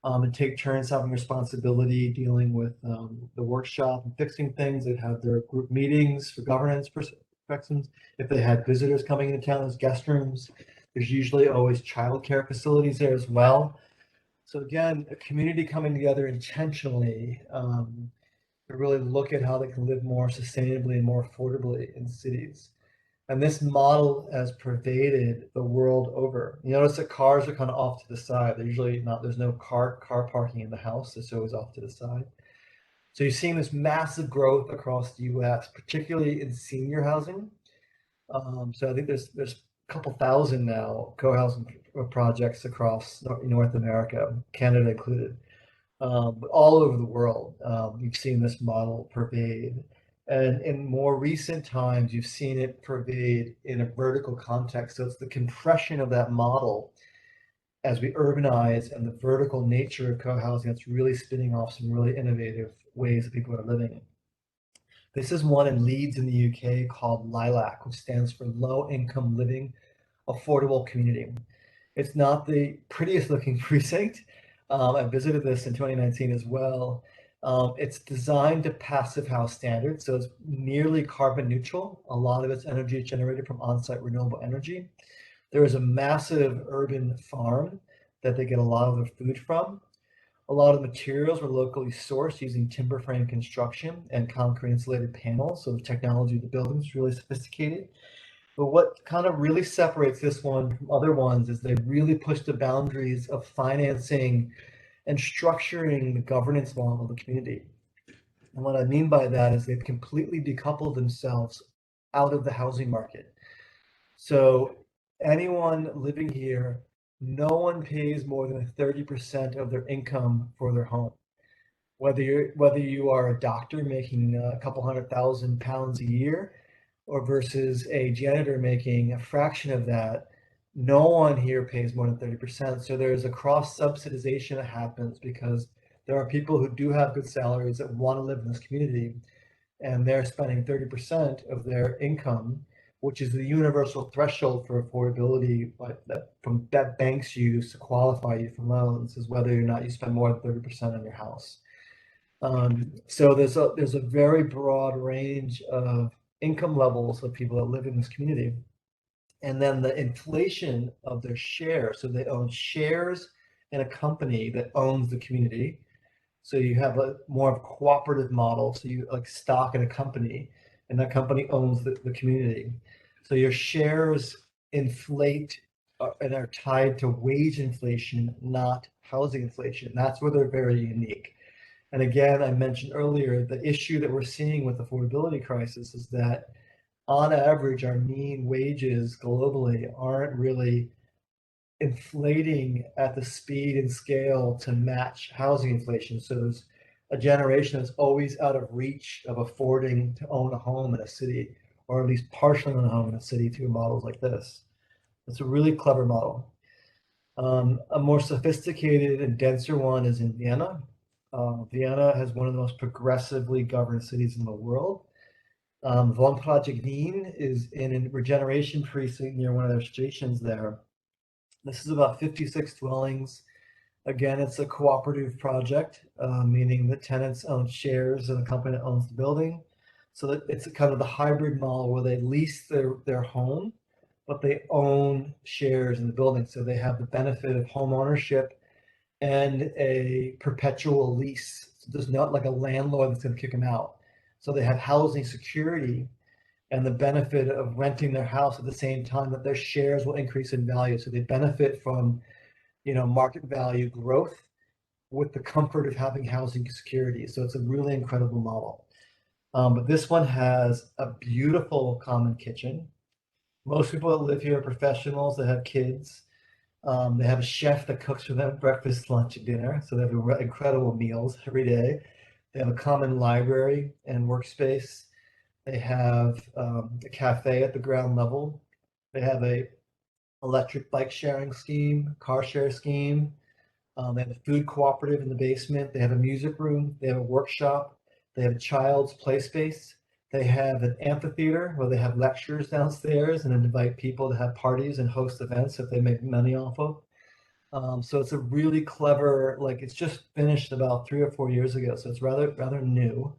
Speaker 2: and take turns having responsibility dealing with the workshop and fixing things. They'd have their group meetings for governance perspectives. If they had visitors coming into town, there's guest rooms. There's usually always childcare facilities there as well. So again, a community coming together intentionally to really look at how they can live more sustainably and more affordably in cities. And this model has pervaded the world over. You notice that cars are kind of off to the side. They're usually not, there's no car parking in the house. It's always off to the side. So you're seeing this massive growth across the US, particularly in senior housing. So I think there's a couple thousand now co-housing projects across North America, Canada included, but all over the world. You've seen this model pervade. And in more recent times, you've seen it pervade in a vertical context. So it's the compression of that model as we urbanize and the vertical nature of co-housing that's really spinning off some really innovative ways that people are living. This is one in Leeds in the UK called LILAC, which stands for Low Income Living Affordable Community. It's not the prettiest looking precinct. I visited this in 2019 as well. It's designed to passive house standards, so it's nearly carbon neutral. A lot of its energy is generated from on-site renewable energy. There is a massive urban farm that they get a lot of their food from. A lot of materials were locally sourced using timber frame construction and concrete insulated panels. So the technology of the building is really sophisticated. But what kind of really separates this one from other ones is they really push the boundaries of financing and structuring the governance model of the community. And what I mean by that is they've completely decoupled themselves out of the housing market. So anyone living here, no one pays more than 30% of their income for their home. Whether you are a doctor making a couple £100,000 a year, or versus a janitor making a fraction of that, no one here pays more than 30%. So there's a cross subsidization that happens because there are people who do have good salaries that want to live in this community, and they're spending 30% of their income, which is the universal threshold for affordability that banks use to qualify you for loans, is whether or not you spend more than 30% on your house. So there's a very broad range of income levels of people that live in this community. And then the inflation of their shares. So they own shares in a company that owns the community. So you have a more of a cooperative model. So you like stock in a company, and that company owns the community. So your shares inflate and are tied to wage inflation, not housing inflation. That's where they're very unique. And again, I mentioned earlier, the issue that we're seeing with the affordability crisis is that on average, our mean wages globally aren't really inflating at the speed and scale to match housing inflation. So there's a generation that's always out of reach of affording to own a home in a city, or at least partially own a home in a city through models like this. It's a really clever model. A more sophisticated and denser one is in Vienna. Vienna has one of the most progressively governed cities in the world. Wohnprojekt Wien is in a regeneration precinct near one of their stations there. This is about 56 dwellings. Again, it's a cooperative project, meaning the tenants own shares in the company that owns the building. So that it's kind of the hybrid model where they lease their home, but they own shares in the building. So they have the benefit of home ownership and a perpetual lease. So there's not like a landlord that's going to kick them out. So they have housing security and the benefit of renting their house at the same time that their shares will increase in value. So they benefit from, market value growth with the comfort of having housing security. So it's a really incredible model. But this one has a beautiful common kitchen. Most people that live here are professionals that have kids. They have a chef that cooks for them breakfast, lunch, and dinner. So they have incredible meals every day. They have a common library and workspace. They have a cafe at the ground level. They have a electric bike sharing scheme, car share scheme. They have a food cooperative in the basement. They have a music room. They have a workshop. They have a child's play space. They have an amphitheater where they have lectures downstairs and invite people to have parties and host events that they make money off of. So it's a really clever, it's just finished about 3 or 4 years ago. So it's rather new.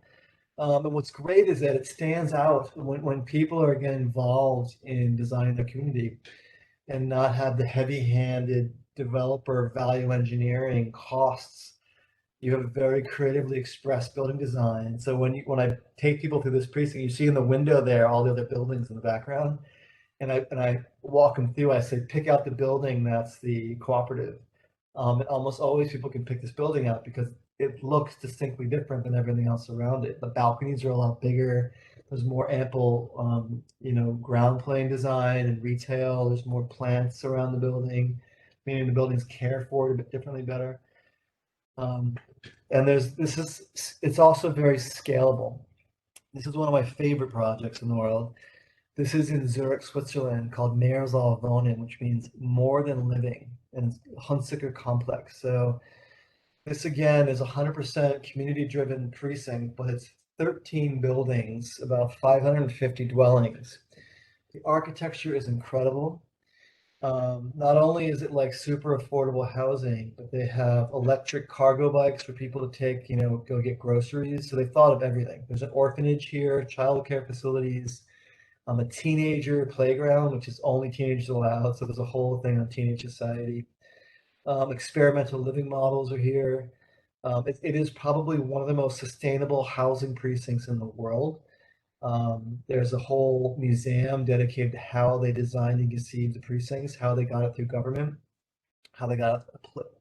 Speaker 2: And what's great is that it stands out when people are again involved in designing their community and not have the heavy-handed developer value engineering costs. You have a very creatively expressed building design. So when I take people through this precinct, you see in the window there all the other buildings in the background, and I walk them through. I say, pick out the building that's the cooperative. Almost always people can pick this building out because it looks distinctly different than everything else around it. The balconies are a lot bigger. There's more ample, ground plane design and retail. There's more plants around the building, meaning the building's cared for a bit differently better. And it's also very scalable. This is one of my favorite projects in the world. This is in Zurich, Switzerland, called Mehrzahl Wohnen, which means more than living, and it's Hunziker complex. So this again is 100% community-driven precinct, but it's 13 buildings, about 550 dwellings. The architecture is incredible. Not only is it like super affordable housing, but they have electric cargo bikes for people to take, go get groceries. So they thought of everything. There's an orphanage here, childcare facilities, a teenager playground, which is only teenagers allowed. So there's a whole thing on teenage society. Experimental living models are here. It is probably one of the most sustainable housing precincts in the world. There's a whole museum dedicated to how they designed and conceived the precincts, how they got it through government, how they got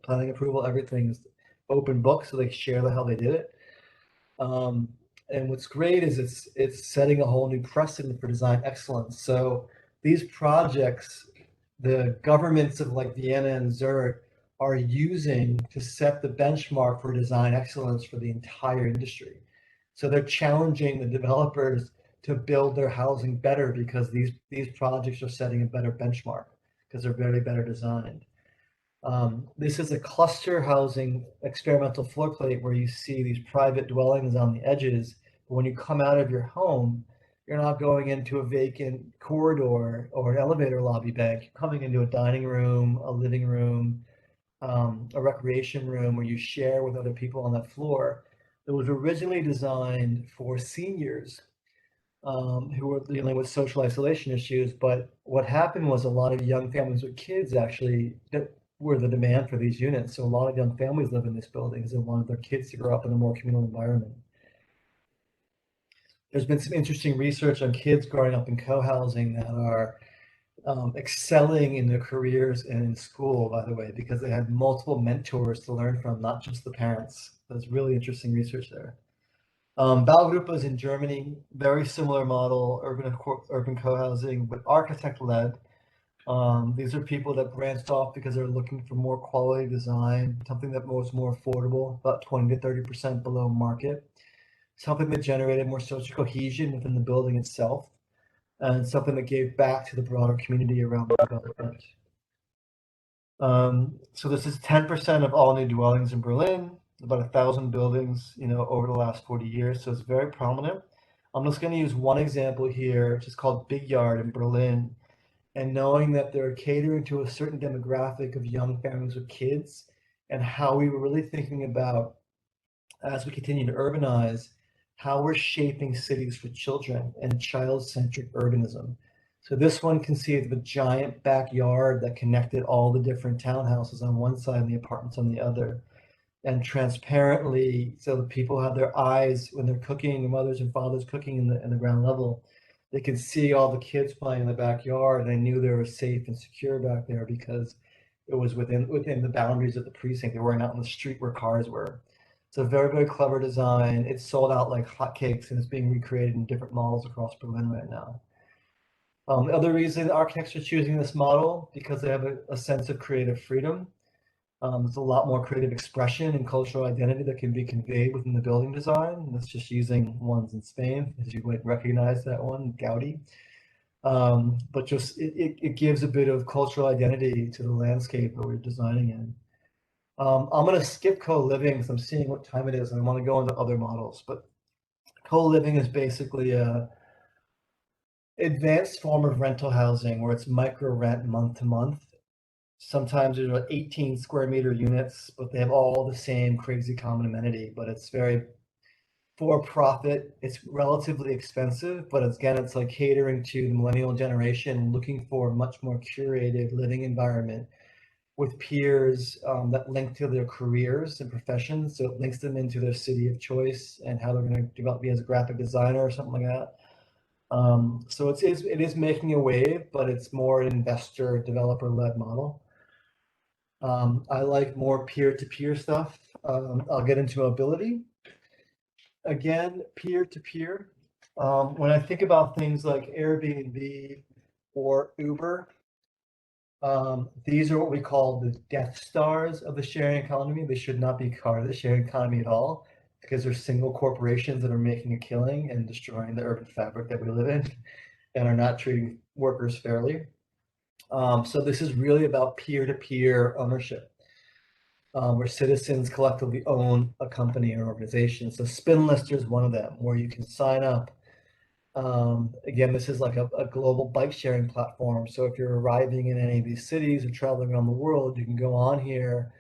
Speaker 2: planning approval. Everything is open book, so they share how they did it. And what's great is it's setting a whole new precedent for design excellence. So these projects, the governments of like Vienna and Zurich are using to set the benchmark for design excellence for the entire industry. So they're challenging the developers to build their housing better because these projects are setting a better benchmark because they're very better designed. This is a cluster housing experimental floor plate where you see these private dwellings on the edges. But when you come out of your home, you're not going into a vacant corridor or an elevator lobby bank. You're coming into a dining room, a living room, a recreation room where you share with other people on that floor. It was originally designed for seniors who were dealing with social isolation issues. But what happened was a lot of young families with kids actually were the demand for these units. So a lot of young families live in these buildings and wanted their kids to grow up in a more communal environment. There's been some interesting research on kids growing up in co-housing that are excelling in their careers and in school, by the way, because they had multiple mentors to learn from, not just the parents. There's really interesting research there. Baugruppe is in Germany, very similar model, urban co-housing, but architect-led. These are people that branched off because they're looking for more quality design, something that was more affordable, about 20 to 30% below market, something that generated more social cohesion within the building itself, and something that gave back to the broader community around the development. So this is 10% of all new dwellings in Berlin, about 1,000 buildings, over the last 40 years. So it's very prominent. I'm just going to use one example here, which is called Big Yard in Berlin. And knowing that they're catering to a certain demographic of young families with kids, and how we were really thinking about, as we continue to urbanize, how we're shaping cities for children and child-centric urbanism. So this one conceived of a giant backyard that connected all the different townhouses on one side and the apartments on the other. And transparently, so the people have their eyes when they're cooking, the mothers and fathers cooking in the ground level, they could see all the kids playing in the backyard, and they knew they were safe and secure back there because it was within the boundaries of the precinct. They weren't out in the street where cars were. It's a very, very clever design. It's sold out like hotcakes, and it's being recreated in different malls across Berlin right now. The other reason architects are choosing this model, because they have a sense of creative freedom. There's a lot more creative expression and cultural identity that can be conveyed within the building design. That's just using ones in Spain, as you might recognize that one, Gaudi. But just it gives a bit of cultural identity to the landscape that we're designing in. I'm going to skip co-living because I'm seeing what time it is, and I want to go into other models. But co-living is basically a advanced form of rental housing where it's micro rent month to month. Sometimes there's 18 square meter units, but they have all the same crazy common amenity, but it's very for profit. It's relatively expensive, but it's like catering to the millennial generation looking for a much more curated living environment with peers that link to their careers and professions. So it links them into their city of choice and how they're going to develop, be as a graphic designer or something like that. So it is making a wave, but it's more an investor developer led model. I like more peer-to-peer stuff. I'll get into mobility. Again, peer-to-peer. When I think about things like Airbnb or Uber, these are what we call the death stars of the sharing economy. They should not be part of the sharing economy at all because they're single corporations that are making a killing and destroying the urban fabric that we live in and are not treating workers fairly. So this is really about peer-to-peer ownership, where citizens collectively own a company or organization. So Spinlister is one of them, where you can sign up. Again, this is like a global bike sharing platform. So if you're arriving in any of these cities or traveling around the world, you can go on here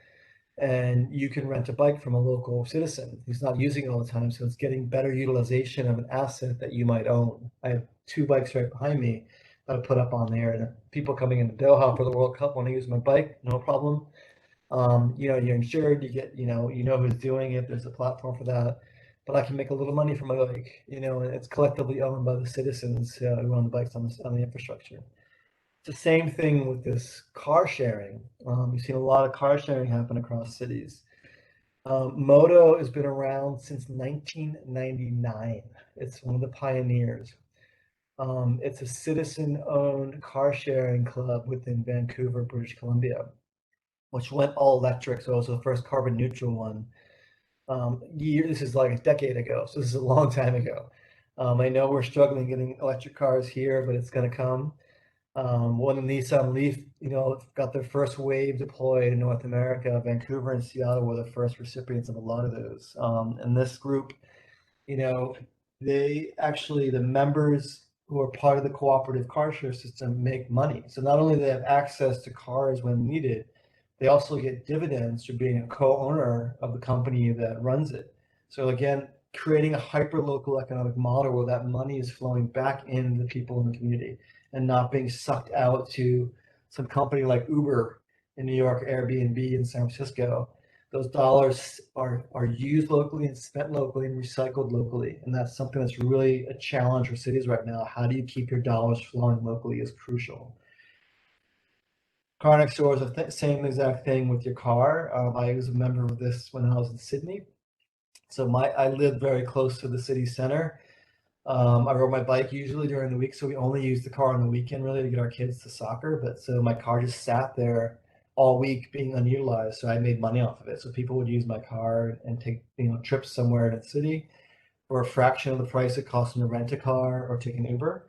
Speaker 2: and you can rent a bike from a local citizen who's not using it all the time. So it's getting better utilization of an asset that you might own. I have 2 bikes right behind me that I put up on there, and people coming into Doha for the World Cup want to use my bike, no problem. You're insured, you get, you know who's doing it. There's a platform for that, but I can make a little money from my bike, and it's collectively owned by the citizens who own the bikes on the infrastructure. It's the same thing with this car sharing. We've seen a lot of car sharing happen across cities. Moto has been around since 1999. It's one of the pioneers. It's a citizen-owned car sharing club within Vancouver, British Columbia, which went all electric. So it was the first carbon neutral one. This is like a decade ago, so this is a long time ago. I know we're struggling getting electric cars here, but it's going to come. When the Nissan Leaf, got their first wave deployed in North America, Vancouver and Seattle were the first recipients of a lot of those. And this group, the members who are part of the cooperative car share system make money. So not only do they have access to cars when needed, they also get dividends for being a co-owner of the company that runs it. So again, creating a hyper-local economic model where that money is flowing back into the people in the community and not being sucked out to some company like Uber in New York, Airbnb in San Francisco. Those dollars are used locally and spent locally and recycled locally. And that's something that's really a challenge for cities right now. How do you keep your dollars flowing locally is crucial. Car next door is the same exact thing with your car. I was a member of this when I was in Sydney. So I live very close to the city center. I rode my bike usually during the week, so we only use the car on the weekend really to get our kids to soccer. But so my car just sat there all week being unutilized, so I made money off of it. So people would use my car and take trips somewhere in the city for a fraction of the price it cost them to rent a car or take an Uber.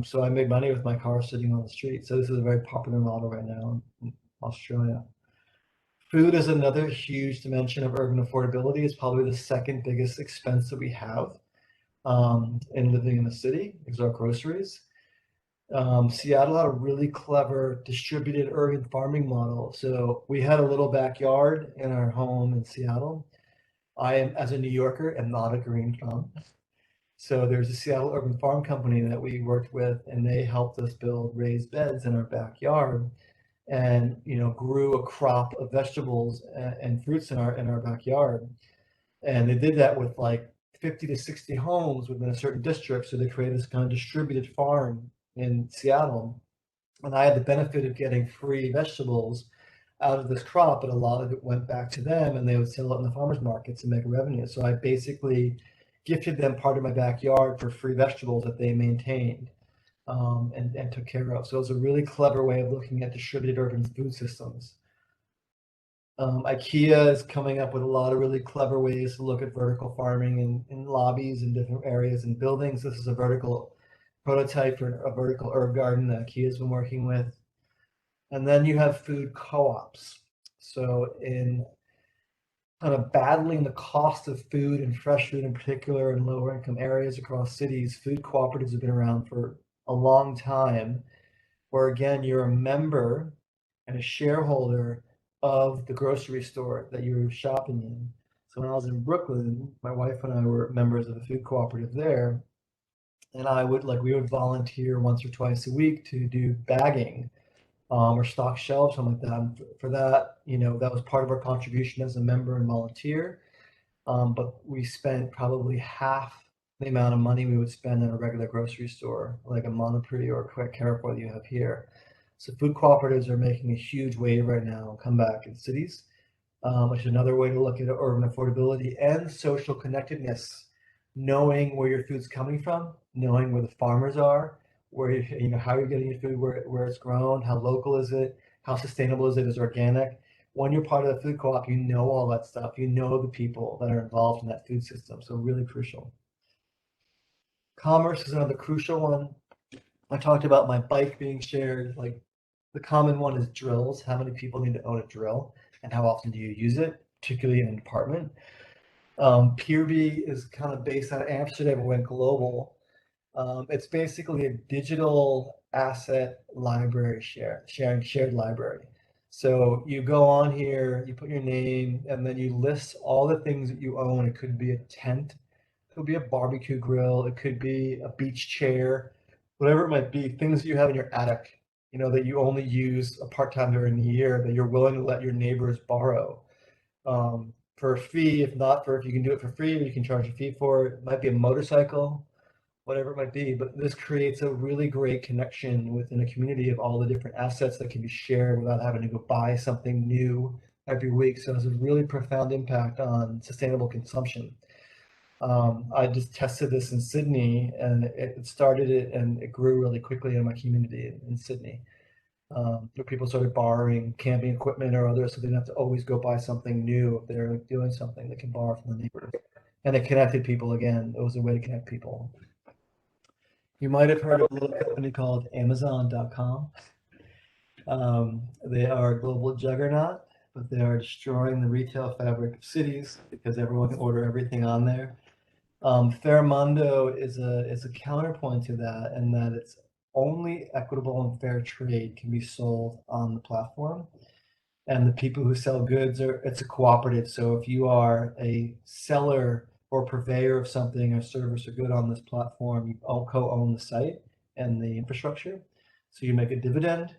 Speaker 2: So I made money with my car sitting on the street. So this is a very popular model right now in Australia. Food is another huge dimension of urban affordability. It's probably the second biggest expense that we have in living in the city, is our groceries. Seattle had a really clever distributed urban farming model. So we had a little backyard in our home in Seattle. I am, as a New Yorker, am not a green thumb. So there's a Seattle Urban Farm Company that we worked with, and they helped us build raised beds in our backyard, and grew a crop of vegetables and fruits in our backyard. And they did that with like 50 to 60 homes within a certain district. So they created this kind of distributed farm in Seattle. And I had the benefit of getting free vegetables out of this crop, but a lot of it went back to them, and they would sell it in the farmers markets and make revenue. So I basically gifted them part of my backyard for free vegetables that they maintained and took care of. So it was a really clever way of looking at distributed urban food systems. IKEA is coming up with a lot of really clever ways to look at vertical farming in lobbies and different areas and buildings. This is a vertical prototype for a vertical herb garden that IKEA has been working with. And then you have food co-ops. So in kind of battling the cost of food and fresh food in particular in lower income areas across cities, food cooperatives have been around for a long time, where again, you're a member and a shareholder of the grocery store that you're shopping in. So when I was in Brooklyn, my wife and I were members of a food cooperative there, and we would volunteer once or twice a week to do bagging or stock shelves, something like that. And for that, that was part of our contribution as a member and volunteer. But we spent probably half the amount of money we would spend in a regular grocery store, like a Monoprix or a Quick Carrefour you have here. So food cooperatives are making a huge wave right now, come back in cities, which is another way to look at urban affordability and social connectedness, knowing where your food's coming from, knowing where the farmers are, where how you're getting your food, where it's grown, how local is it, how sustainable is it, is organic. When you're part of the food co-op, you know all that stuff. You know the people that are involved in that food system. So really crucial. Commerce is another crucial one. I talked about my bike being shared. Like the common one is drills. How many people need to own a drill and how often do you use it, particularly in an apartment? Peerby is kind of based on Amsterdam and went global. It's basically a digital asset library shared library. So you go on here, you put your name, and then you list all the things that you own. It could be a tent, it could be a barbecue grill, it could be a beach chair, whatever it might be, things that you have in your attic, that you only use a part-time during the year that you're willing to let your neighbors borrow for a fee. If you can do it for free, you can charge a fee for it. It might be a motorcycle, whatever it might be, but this creates a really great connection within a community of all the different assets that can be shared without having to go buy something new every week. So it's a really profound impact on sustainable consumption. I just tested this in Sydney, and it started it, and it grew really quickly in my community in Sydney. People started borrowing camping equipment or others, so they didn't have to always go buy something new if they're doing something. They can borrow from the neighbors, and it connected people again. It was a way to connect people. You might have heard of a little company called Amazon.com. They are a global juggernaut, but they are destroying the retail fabric of cities because everyone can order everything on there. Fairmondo is a counterpoint to that, in that it's only equitable and fair trade can be sold on the platform. And the people who sell goods it's a cooperative. So if you are a seller or purveyor of something or service or good on this platform, you all co-own the site and the infrastructure. So you make a dividend.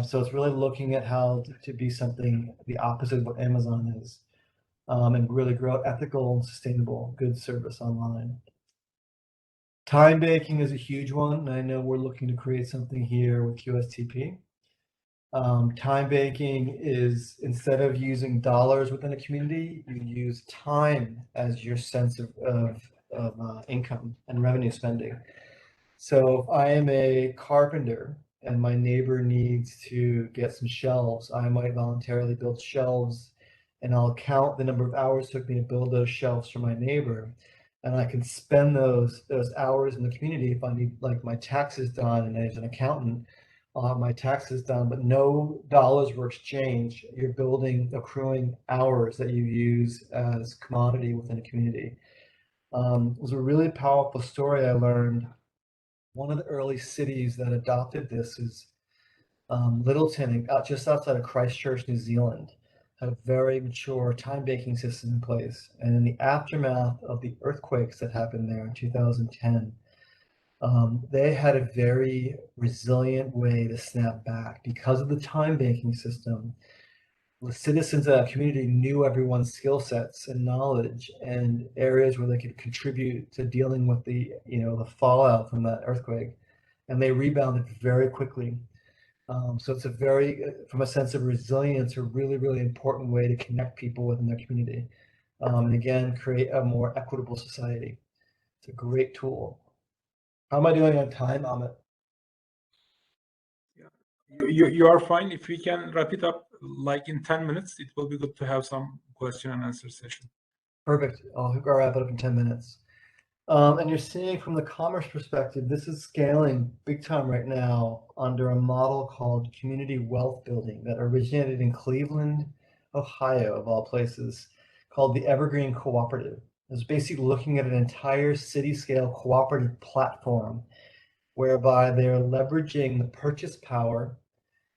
Speaker 2: So it's really looking at how to be something the opposite of what Amazon is, and really grow ethical and sustainable good service online. Time banking is a huge one. And I know we're looking to create something here with QSTP. Time banking is, instead of using dollars within a community, you use time as your sense of income and revenue spending. So if I am a carpenter and my neighbor needs to get some shelves, I might voluntarily build shelves, and I'll count the number of hours it took me to build those shelves for my neighbor. And I can spend those hours in the community if I need, like, my taxes done, and as an accountant, I'll have my taxes done, but no dollars were exchanged. You're accruing hours that you use as commodity within a community. It was a really powerful story I learned. One of the early cities that adopted this is Littleton, just outside of Christchurch, New Zealand, had a very mature time banking system in place. And in the aftermath of the earthquakes that happened there in 2010, they had a very resilient way to snap back because of the time banking system. The citizens of that community knew everyone's skill sets and knowledge and areas where they could contribute to dealing with the fallout from that earthquake, and they rebounded very quickly. So it's from a sense of resilience, a really, really important way to connect people within their community, and again, create a more equitable society. It's a great tool. How am I doing on time, Amit?
Speaker 1: You are fine. If we can wrap it up like in 10 minutes, it will be good to have some question and answer session.
Speaker 2: Perfect. I'll wrap it up in 10 minutes. And you're seeing from the commerce perspective, this is scaling big time right now under a model called community wealth building that originated in Cleveland, Ohio, of all places, called the Evergreen Cooperative. It's basically looking at an entire city scale cooperative platform whereby they're leveraging the purchase power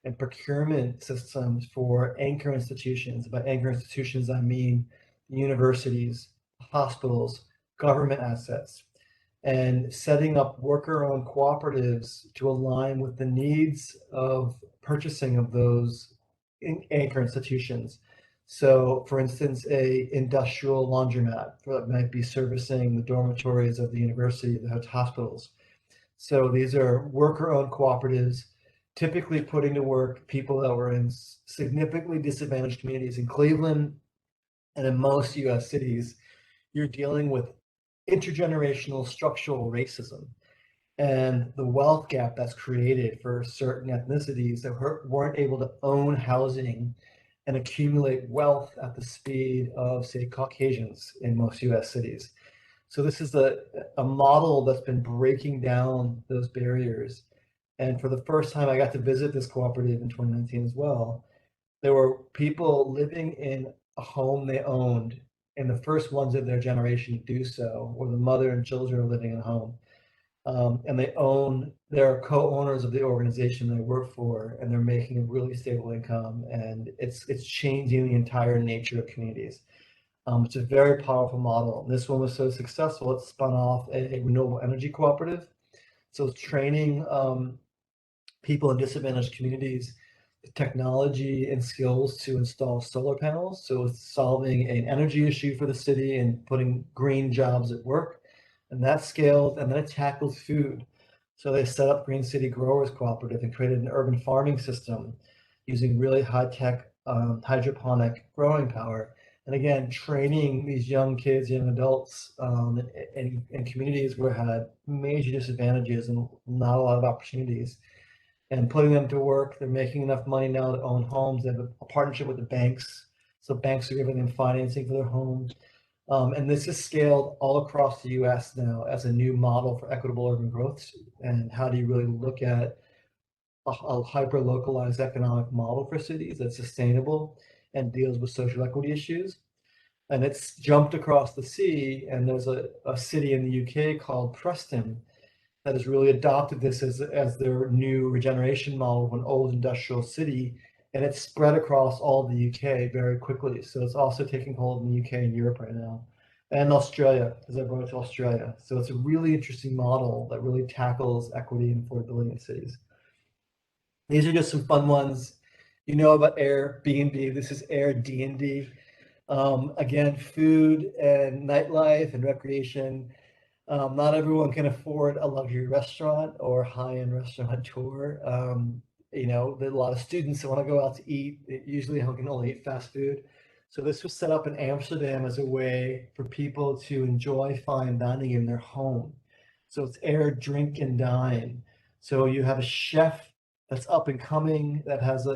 Speaker 2: and procurement systems for anchor institutions. By anchor institutions, I mean universities, hospitals, government assets, and setting up worker-owned cooperatives to align with the needs of purchasing of those anchor institutions. So, for instance, a industrial laundromat that might be servicing the dormitories of the university, the hospitals. So these are worker-owned cooperatives typically putting to work people that were in significantly disadvantaged communities. In Cleveland and in most US cities, you're dealing with intergenerational structural racism and the wealth gap that's created for certain ethnicities that weren't able to own housing and accumulate wealth at the speed of, say, Caucasians in most US cities. So this is a model that's been breaking down those barriers. And for the first time, I got to visit this cooperative in 2019 as well. There were people living in a home they owned, and the first ones of their generation to do so, where the mother and children are living in a home. And they're co-owners of the organization they work for, and they're making a really stable income, and it's changing the entire nature of communities. It's a very powerful model. This one was so successful, it spun off a renewable energy cooperative. So it's training people in disadvantaged communities technology and skills to install solar panels. So it's solving an energy issue for the city and putting green jobs at work. And that scaled, and then it tackled food. So they set up Green City Growers Cooperative and created an urban farming system using really high-tech hydroponic growing power. And again, training these young kids, young adults in communities where had major disadvantages and not a lot of opportunities, and putting them to work. They're making enough money now to own homes. They have a partnership with the banks. So banks are giving them financing for their homes. And this is scaled all across the US now as a new model for equitable urban growth. And how do you really look at a hyper-localized economic model for cities that's sustainable and deals with social equity issues? And it's jumped across the sea, and there's a city in the UK called Preston that has really adopted this as their new regeneration model of an old industrial city, and it's spread across all the UK very quickly. So it's also taking hold in the UK and Europe right now, and Australia, because I brought it to Australia. So it's a really interesting model that really tackles equity and affordability in cities. These are just some fun ones. You know about Airbnb. This is Air D&D. Again, food and nightlife and recreation. Not everyone can afford a luxury restaurant or high-end restaurateur. There are a lot of students that want to go out to eat. They usually can only eat fast food. So this was set up in Amsterdam as a way for people to enjoy fine dining in their home. So it's Air Drink and Dine. So you have a chef that's up and coming, that has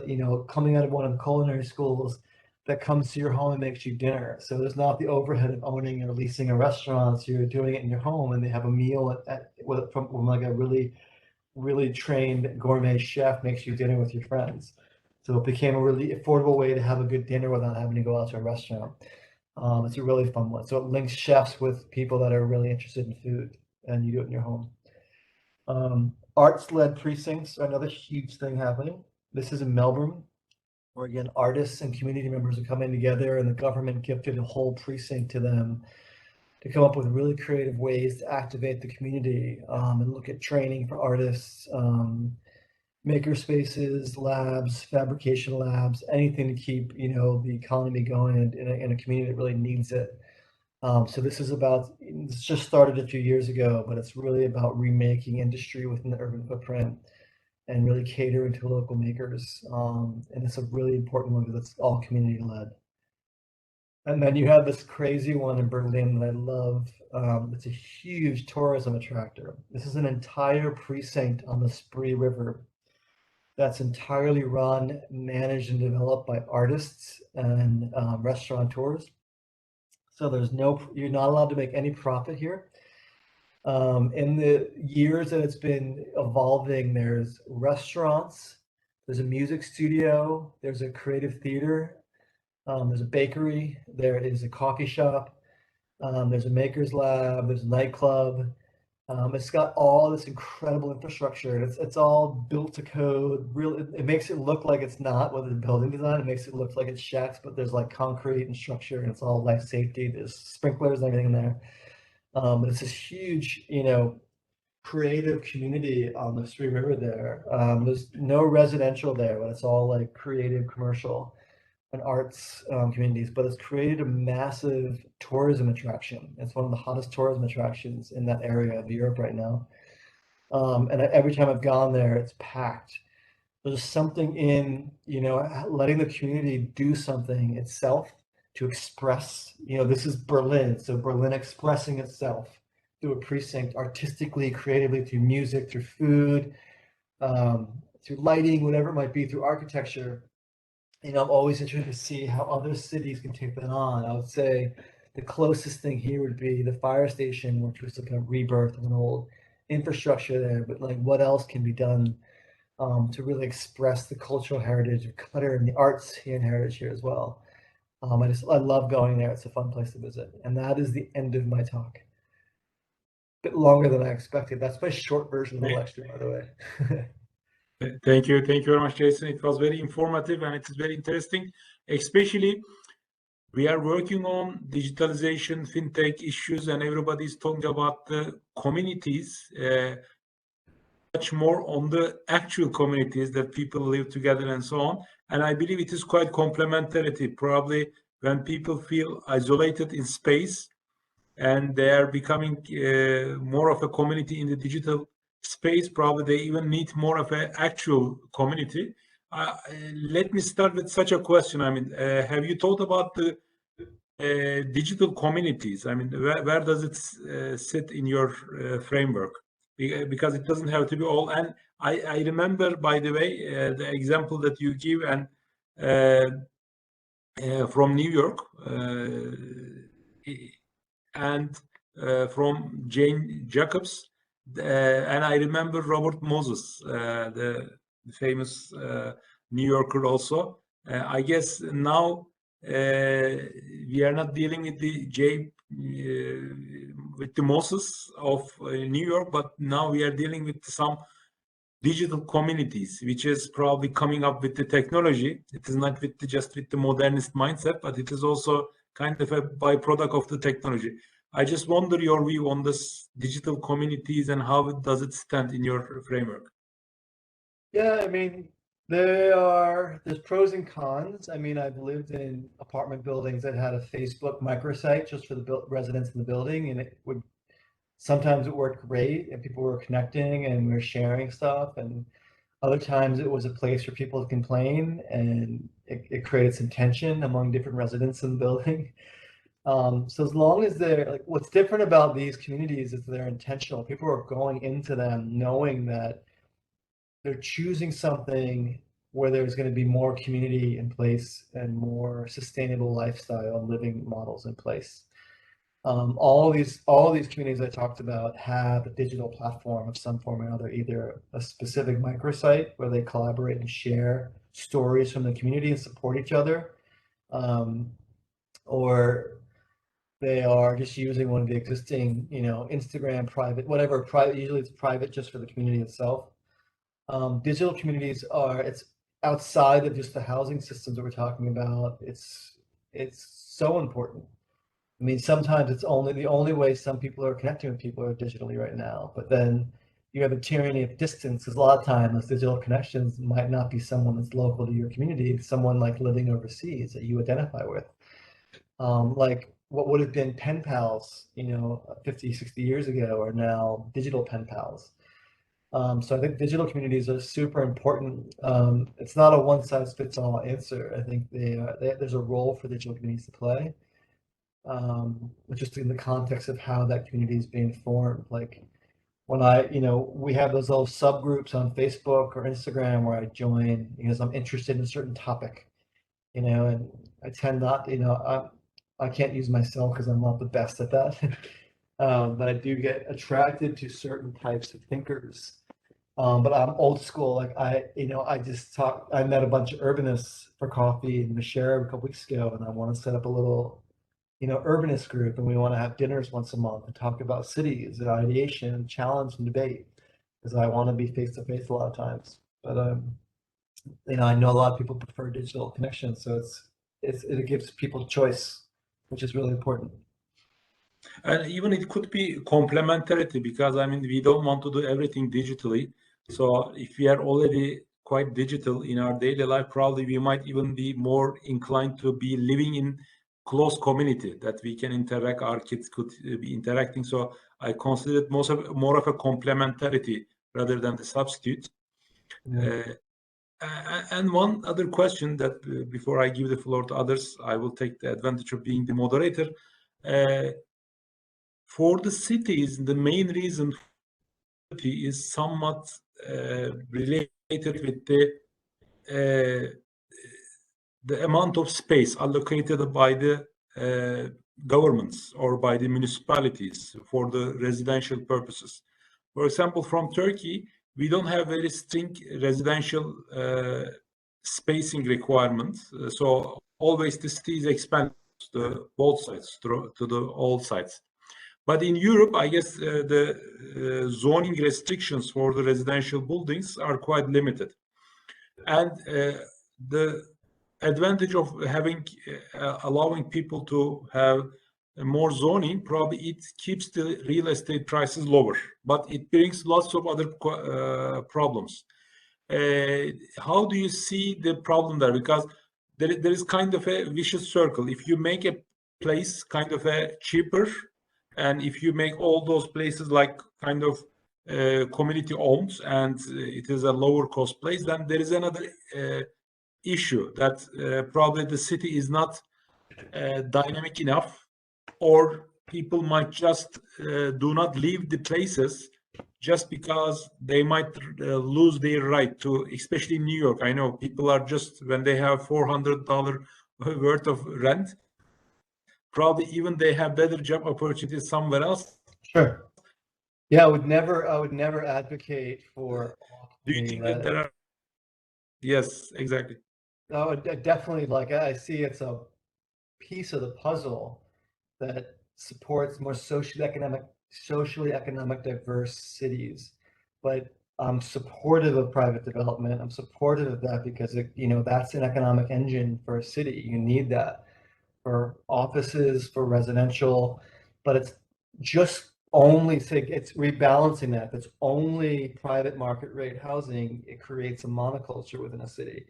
Speaker 2: coming out of one of the culinary schools, that comes to your home and makes you dinner. So there's not the overhead of owning or leasing a restaurant. So you're doing it in your home, and they have a meal from like a really, really trained gourmet chef makes you dinner with your friends. So it became a really affordable way to have a good dinner without having to go out to a restaurant. It's a really fun one. So it links chefs with people that are really interested in food, and you do it in your home. Arts-led precincts are another huge thing happening. This is in Melbourne, where again, artists and community members are coming together, and the government gifted a whole precinct to them to come up with really creative ways to activate the community, and look at training for artists, maker spaces, labs, fabrication labs, anything to keep the economy going in a community that really needs it. So this just started a few years ago, but it's really about remaking industry within the urban footprint and really catering to local makers. And it's a really important one because it's all community led. And then you have this crazy one in Berlin that I love. It's a huge tourism attractor. This is an entire precinct on the Spree River that's entirely run, managed, and developed by artists and restaurateurs. So you're not allowed to make any profit here. In the years that it's been evolving, there's restaurants, there's a music studio, there's a creative theater, there's a bakery, there is a coffee shop, there's a maker's lab, there's a nightclub. It's got all this incredible infrastructure. It's all built to code. Really, it makes it look like it's not with the building design. It makes it look like it's shacks, but there's like concrete and structure, and it's all life safety. There's sprinklers and everything in there. But it's this huge, creative community on the Spree River there. There's no residential there, but it's all like creative, commercial, and arts communities. But it's created a massive tourism attraction. It's one of the hottest tourism attractions in that area of Europe right now. And every time I've gone there, it's packed. there's something in, letting the community do something itself to express, this is Berlin. So Berlin expressing itself through a precinct, artistically, creatively, through music, through food, through lighting, whatever it might be, through architecture. I'm always interested to see how other cities can take that on. I would say the closest thing here would be the fire station, which was like a rebirth of an old infrastructure there. But like, what else can be done to really express the cultural heritage of Qatar and the arts here and heritage here as well? I love going there. It's a fun place to visit. And that is the end of my talk. A bit longer than I expected. That's my short version of the lecture, by the way.
Speaker 1: Thank you very much, Jason. It was very informative and it is very interesting, especially we are working on digitalization, fintech issues, and everybody's talking about the communities, much more on the actual communities that people live together and so on. And I believe it is quite complementarity. Probably when people feel isolated in space and they are becoming more of a community in the digital space, probably they even need more of an actual community. Let me start with such a question. I mean, have you thought about the digital communities? I mean, where does it sit in your framework? Because it doesn't have to be all. And I remember, by the way, the example that you give and from New York and from Jane Jacobs. And I remember Robert Moses, the famous New Yorker also. I guess now we are not dealing with with the Moses of New York, but now we are dealing with some digital communities, which is probably coming up with the technology. It is not just with the modernist mindset, but it is also kind of a byproduct of the technology. I just wonder your view on this digital communities and how does it stand in your framework?
Speaker 2: Yeah, I mean, there's pros and cons. I mean, I've lived in apartment buildings that had a Facebook microsite just for the residents in the building, and sometimes it worked great and people were connecting and we were sharing stuff, and other times it was a place for people to complain, and it created some tension among different residents in the building. So as long as what's different about these communities is they're intentional. People are going into them knowing that they're choosing something where there's going to be more community in place and more sustainable lifestyle and living models in place. All these communities I talked about have a digital platform of some form or another, either a specific microsite where they collaborate and share stories from the community and support each other, or they are just using one of the existing, Instagram private, whatever private. Usually it's private just for the community itself. Digital communities it's outside of just the housing systems that we're talking about. It's so important. I mean, sometimes it's the only way some people are connecting with people are digitally right now. But then you have a tyranny of distance, because a lot of times those digital connections might not be someone that's local to your community. It's someone like living overseas that you identify with. Like what would have been pen pals, 50, 60 years ago are now digital pen pals. So I think digital communities are super important. It's not a one-size-fits-all answer. I think there's a role for digital communities to play, just in the context of how that community is being formed. Like when we have those little subgroups on Facebook or Instagram where I join because I'm interested in a certain topic, and I tend not, I can't use myself because I'm not the best at that. But I do get attracted to certain types of thinkers. But I'm old school. Like I met a bunch of urbanists for coffee in Mashera a couple weeks ago, and I want to set up a little, urbanist group, and we want to have dinners once a month and talk about cities and ideation and challenge and debate, because I want to be face to face a lot of times. But I know a lot of people prefer digital connections, so it gives people choice, which is really important.
Speaker 1: And even it could be complementarity, because I mean, we don't want to do everything digitally. So if we are already quite digital in our daily life, probably we might even be more inclined to be living in close community that we can interact. Our kids could be interacting. So I consider it more of a complementarity rather than the substitute.
Speaker 2: Yeah.
Speaker 1: And one other question that before I give the floor to others, I will take the advantage of being the moderator. For the cities, the main reason is somewhat related with the amount of space allocated by the governments or by the municipalities for the residential purposes. For example, from Turkey, we don't have very strict residential spacing requirements. So always the city is expanded to both sides, to the all sides. But in Europe, I guess the zoning restrictions for the residential buildings are quite limited. And the advantage of having allowing people to have more zoning, probably it keeps the real estate prices lower, but it brings lots of other problems. How do you see the problem there? Because there is kind of a vicious circle. If you make a place kind of a cheaper, and if you make all those places like kind of community owned and it is a lower cost place, then there is another issue that probably the city is not dynamic enough, or people might just do not leave the places just because they might lose their right to, especially in New York. I know people are just, when they have $400 worth of rent, probably even they have better job opportunities somewhere else.
Speaker 2: Sure. Yeah, I would never advocate for.
Speaker 1: Do you think that there are? Yes, exactly.
Speaker 2: Oh, definitely. Like I see, it's a piece of the puzzle that supports more socially economic diverse cities. But I'm supportive of private development. I'm supportive of that because that's an economic engine for a city. You need that for offices, for residential, but it's just only it's rebalancing that. That's only private market rate housing. It creates a monoculture within a city.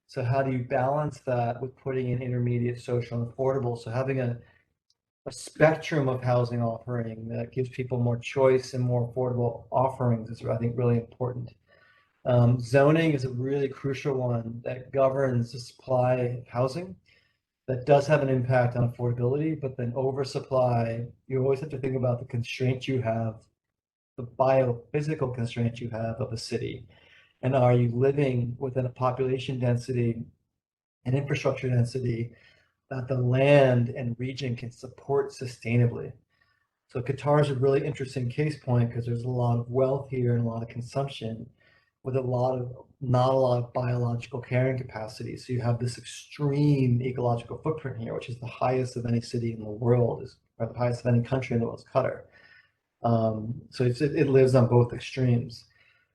Speaker 2: So how do you balance that with putting in intermediate, social, and affordable? So having a spectrum of housing offering that gives people more choice and more affordable offerings is, I think, really important. Zoning is a really crucial one that governs the supply of housing. That does have an impact on affordability, but then oversupply, you always have to think about the constraints you have, the biophysical constraints you have of a city. And are you living within a population density and infrastructure density that the land and region can support sustainably? So Qatar is a really interesting case point because there's a lot of wealth here and a lot of consumption with not a lot of biological carrying capacity. So you have this extreme ecological footprint here, which is the highest of any city in the world, or the highest of any country in the world is Qatar. So it lives on both extremes.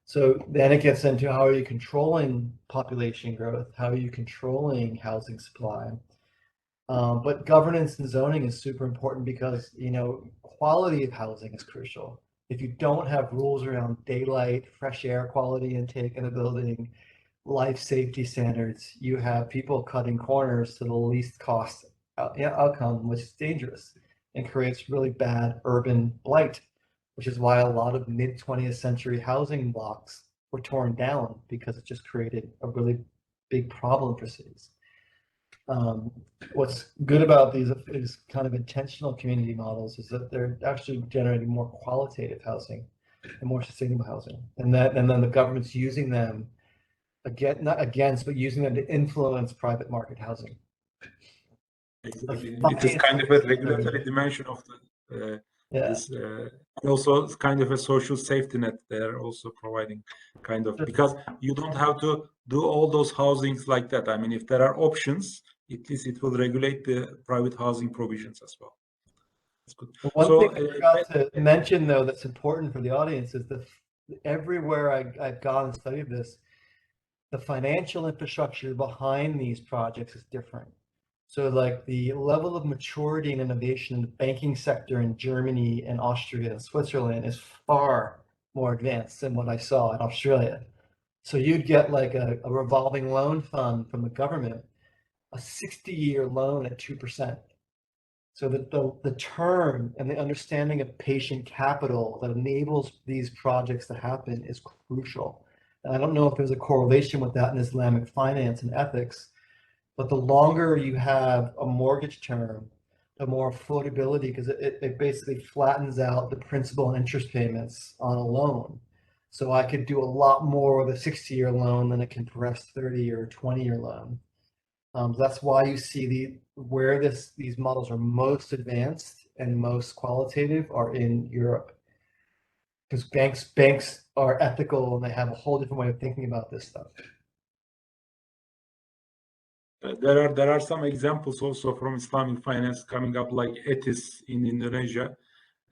Speaker 2: So then it gets into how are you controlling population growth? How are you controlling housing supply? But governance and zoning is super important because, quality of housing is crucial. If you don't have rules around daylight, fresh air quality intake in a building, life safety standards, you have people cutting corners to the least cost outcome, which is dangerous and creates really bad urban blight, which is why a lot of mid-20th century housing blocks were torn down because it just created a really big problem for cities. What's good about these is kind of intentional community models is that they're actually generating more qualitative housing and more sustainable housing, and then the government's using them not against, but using them to influence private market housing.
Speaker 1: Exactly. It is kind of a regulatory dimension of the this also it's kind of a social safety net they're also providing, kind of, because you don't have to do all those housings like that. I mean, if there are options, at least it will regulate the private housing provisions as well. That's good.
Speaker 2: One thing I forgot to mention, though, that's important for the audience is that everywhere I've gone and studied this, the financial infrastructure behind these projects is different. So like the level of maturity and innovation in the banking sector in Germany and Austria and Switzerland is far more advanced than what I saw in Australia. So you'd get like a revolving loan fund from the government, a 60-year loan at 2%. So that the term and the understanding of patient capital that enables these projects to happen is crucial. I don't know if there's a correlation with that in Islamic finance and ethics, but the longer you have a mortgage term, the more affordability, because it basically flattens out the principal and interest payments on a loan. So I could do a lot more with a 60-year loan than a compressed 30 or 20-year loan. That's why you see where these models are most advanced and most qualitative are in Europe, because banks are ethical and they have a whole different way of thinking about this stuff.
Speaker 1: There are some examples also from Islamic finance coming up, like ETIS in Indonesia.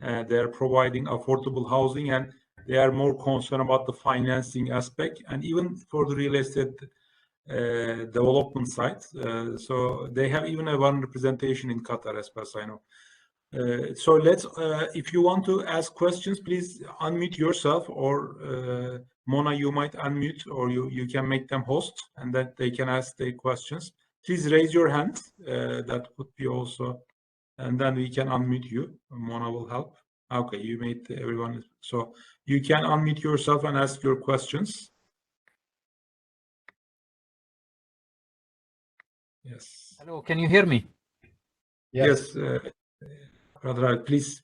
Speaker 1: They are providing affordable housing, and they are more concerned about the financing aspect, and even for the real estate development side. So they have even one representation in Qatar, as far as I know. So let's, if you want to ask questions, please unmute yourself, or Mona, you might unmute, or you can make them host, and that they can ask their questions. Please raise your hand. That would be also, and then we can unmute you. Mona will help. Okay, you made everyone, so you can unmute yourself and ask your questions. Yes.
Speaker 3: Hello, can you hear me?
Speaker 1: Yes, Brother, please.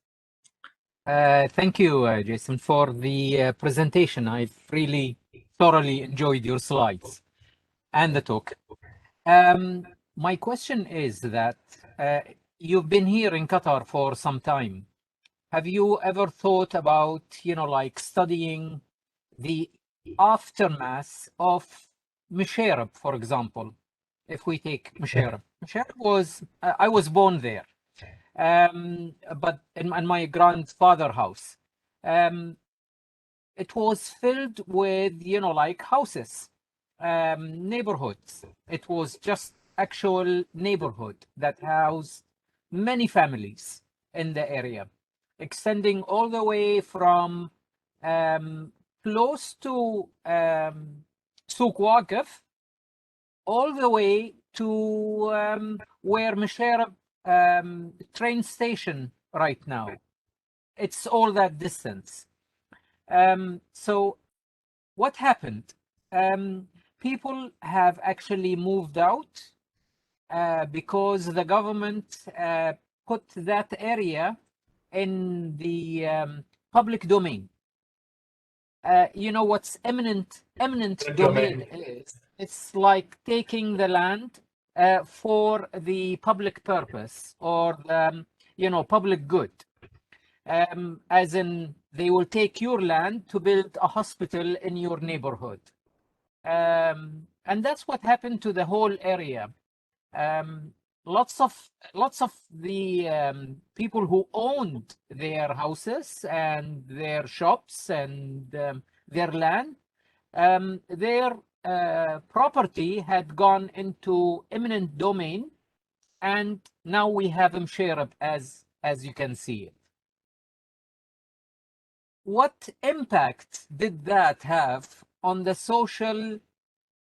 Speaker 3: Thank you, Jason, for the presentation. I've really thoroughly enjoyed your slides and the talk. My question is that you've been here in Qatar for some time. Have you ever thought about, like studying the aftermath of Musharraf, for example? If we take Musharraf, Musharraf was, I was born there, but in my grandfather's house, it was filled with, like houses, neighborhoods. It was just actual neighborhood that housed many families in the area, extending all the way from close to Souq Waqif, all the way to where Musharraf train station right now. It's all that distance. So what happened? People have actually moved out because the government put that area in the public domain. You know what's eminent domain is? It's like taking the land for the public purpose, or the, public good. As in, they will take your land to build a hospital in your neighborhood. And that's what happened to the whole area. Lots of the people who owned their houses and their shops and their land, their property had gone into eminent domain, and now we have Musharraf as you can see it. What impact did that have on the social,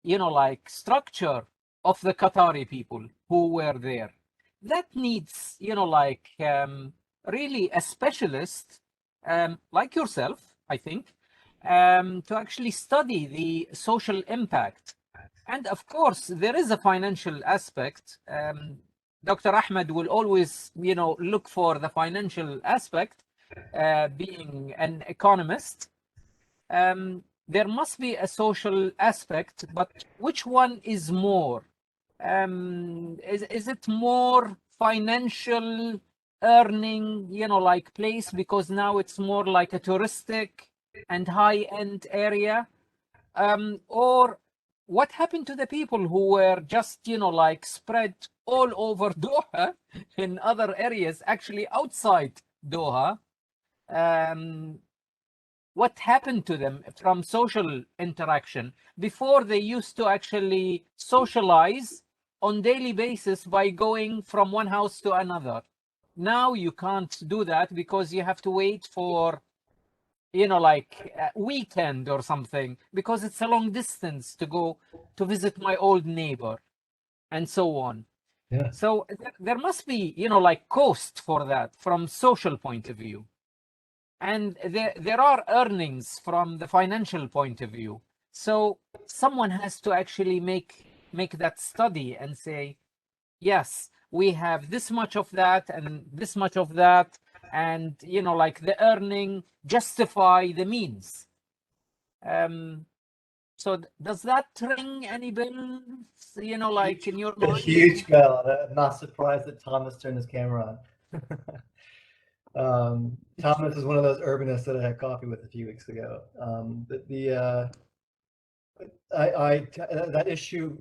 Speaker 3: like structure of the Qatari people who were there? That needs, like really a specialist like yourself, I think, to actually study the social impact. And of course, there is a financial aspect. Dr. Ahmed will always, look for the financial aspect, being an economist. There must be a social aspect, but which one is more? Is it more financial earning, like place, because now it's more like a touristic and high-end area? Or what happened to the people who were just, like spread all over Doha in other areas, actually outside Doha? What happened to them from social interaction? Before, they used to actually socialize on daily basis by going from one house to another. Now you can't do that because you have to wait for, like a weekend or something, because it's a long distance to go to visit my old neighbor and so on.
Speaker 2: Yeah.
Speaker 3: So there must be, like cost for that from social point of view. And there are earnings from the financial point of view. So someone has to actually make that study and say, yes, we have this much of that and this much of that, and like the earning justify the means. So does that ring any bells, like in your
Speaker 2: A
Speaker 3: mind?
Speaker 2: huge bell. I'm not surprised that Thomas turned his camera on. Thomas is one of those urbanists that I had coffee with a few weeks ago. That issue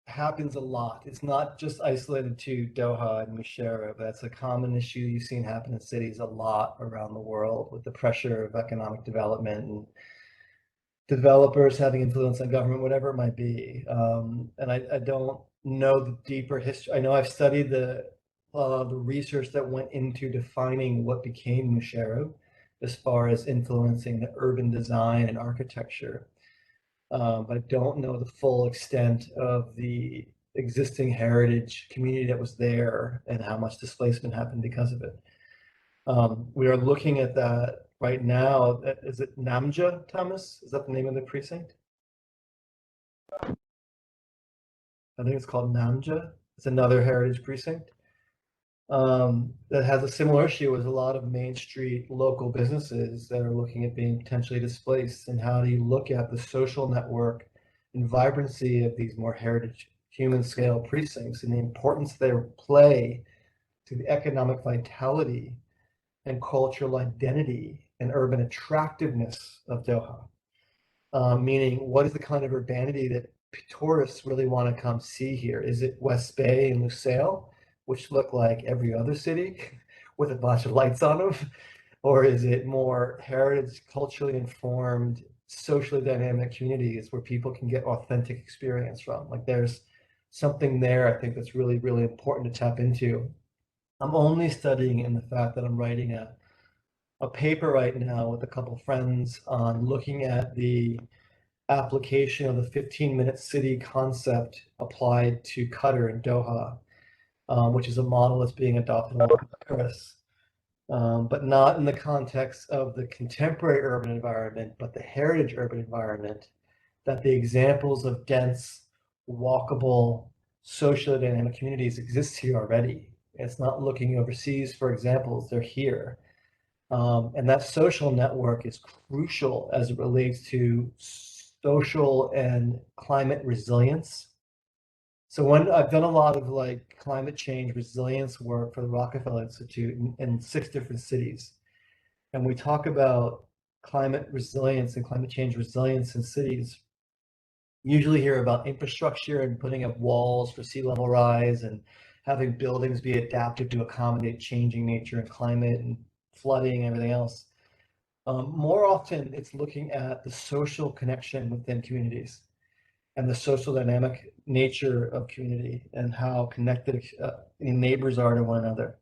Speaker 2: happens a lot. It's not just isolated to Doha and Musharraf. That's a common issue you've seen happen in cities a lot around the world with the pressure of economic development and developers having influence on government, whatever it might be. And I don't know the deeper history. I know I've studied the research that went into defining what became Musharraf as far as influencing the urban design and architecture. But I don't know the full extent of the existing heritage community that was there and how much displacement happened because of it. We are looking at that right now. Is it Namja, Thomas? Is that the name of the precinct? I think it's called Namja. It's another heritage precinct that has a similar issue as a lot of Main Street local businesses that are looking at being potentially displaced. And how do you look at the social network and vibrancy of these more heritage human scale precincts and the importance they play to the economic vitality and cultural identity and urban attractiveness of Doha? Meaning, what is the kind of urbanity that tourists really want to come see here? Is it West Bay and Lusail, which look like every other city with a bunch of lights on them? Or is it more heritage, culturally informed, socially dynamic communities where people can get authentic experience from? Like there's something there, I think, that's really, really important to tap into. I'm only studying in the fact that I'm writing a paper right now with a couple of friends on looking at the application of the 15-minute city concept applied to Qatar and Doha, which is a model that's being adopted in Paris, but not in the context of the contemporary urban environment, but the heritage urban environment, that the examples of dense, walkable, socially dynamic communities exist here already. It's not looking overseas for examples, they're here. And that social network is crucial as it relates to social and climate resilience. So when I've done a lot of like climate change resilience work for the Rockefeller Institute in 6 different cities. And we talk about climate resilience and climate change resilience in cities. Usually hear about infrastructure and putting up walls for sea level rise and having buildings be adapted to accommodate changing nature and climate and flooding and everything else. More often, it's looking at the social connection within communities and the social dynamic nature of community and how connected neighbors are to one another.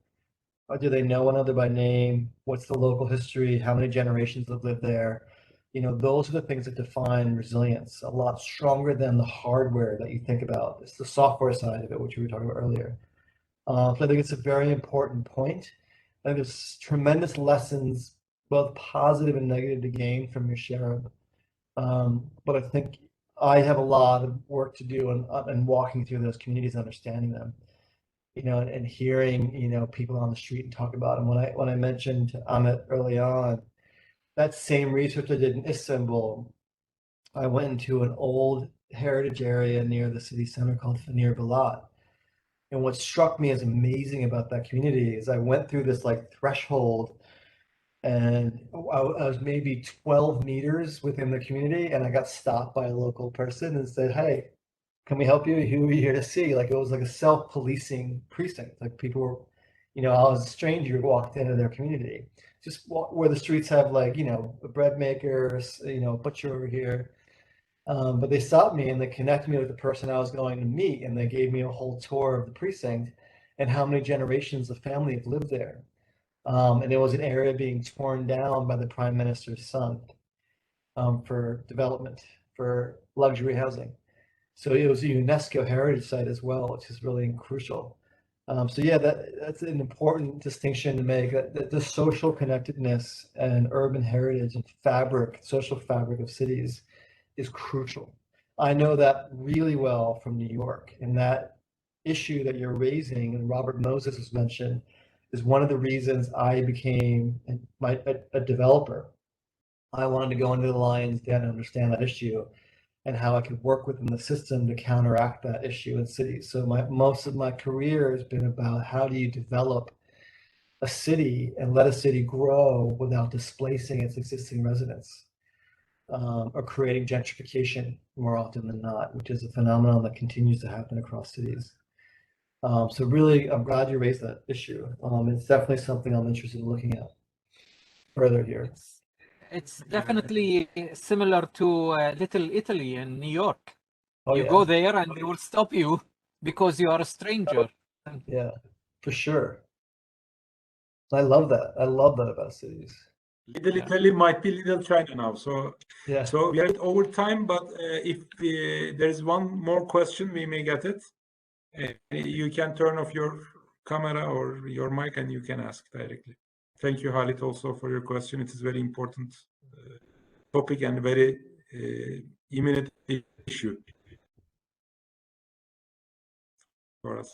Speaker 2: Or do they know one another by name? What's the local history? How many generations have lived there? Those are the things that define resilience a lot stronger than the hardware that you think about. It's the software side of it, which we were talking about earlier. So I think it's a very important point. I think there's tremendous lessons, both positive and negative, to gain from Musharraf. But I think I have a lot of work to do in walking through those communities, understanding them, and hearing, people on the street and talk about them. When I mentioned Amit early on, that same research I did in Istanbul, I went into an old heritage area near the city center called Fanir Balat. And what struck me as amazing about that community is I went through this like threshold, and I was maybe 12 meters within the community, and I got stopped by a local person and said, "Hey, can we help you? Who are you here to see?" Like it was like a self-policing precinct. Like people were, I was a stranger who walked into their community, just where the streets have like, a bread maker, butcher over here. But they stopped me and they connected me with the person I was going to meet, and they gave me a whole tour of the precinct and how many generations of family have lived there. And it was an area being torn down by the prime minister's son for development, for luxury housing. So it was a UNESCO heritage site as well, which is really crucial. So yeah, that's an important distinction to make. The social connectedness and urban heritage and social fabric of cities is crucial. I know that really well from New York, and that issue that you're raising, and Robert Moses has mentioned, is one of the reasons I became a developer. I wanted to go into the lion's den and understand that issue and how I could work within the system to counteract that issue in cities. So most of my career has been about how do you develop a city and let a city grow without displacing its existing residents, or creating gentrification more often than not, which is a phenomenon that continues to happen across cities. So really, I'm glad you raised that issue. It's definitely something I'm interested in looking at further here.
Speaker 3: It's definitely similar to Little Italy in New York.
Speaker 2: Oh,
Speaker 3: You
Speaker 2: yeah.
Speaker 3: go there and they will stop you because you are a stranger.
Speaker 2: Yeah, for sure. I love that. I love that about cities.
Speaker 1: Little Italy might be Little China now. So,
Speaker 2: Yeah.
Speaker 1: so we are at over time, but if there is one more question, we may get it. You can turn off your camera or your mic and you can ask directly. Thank you, Halit, also for your question. It is very important topic and very imminent issue for us.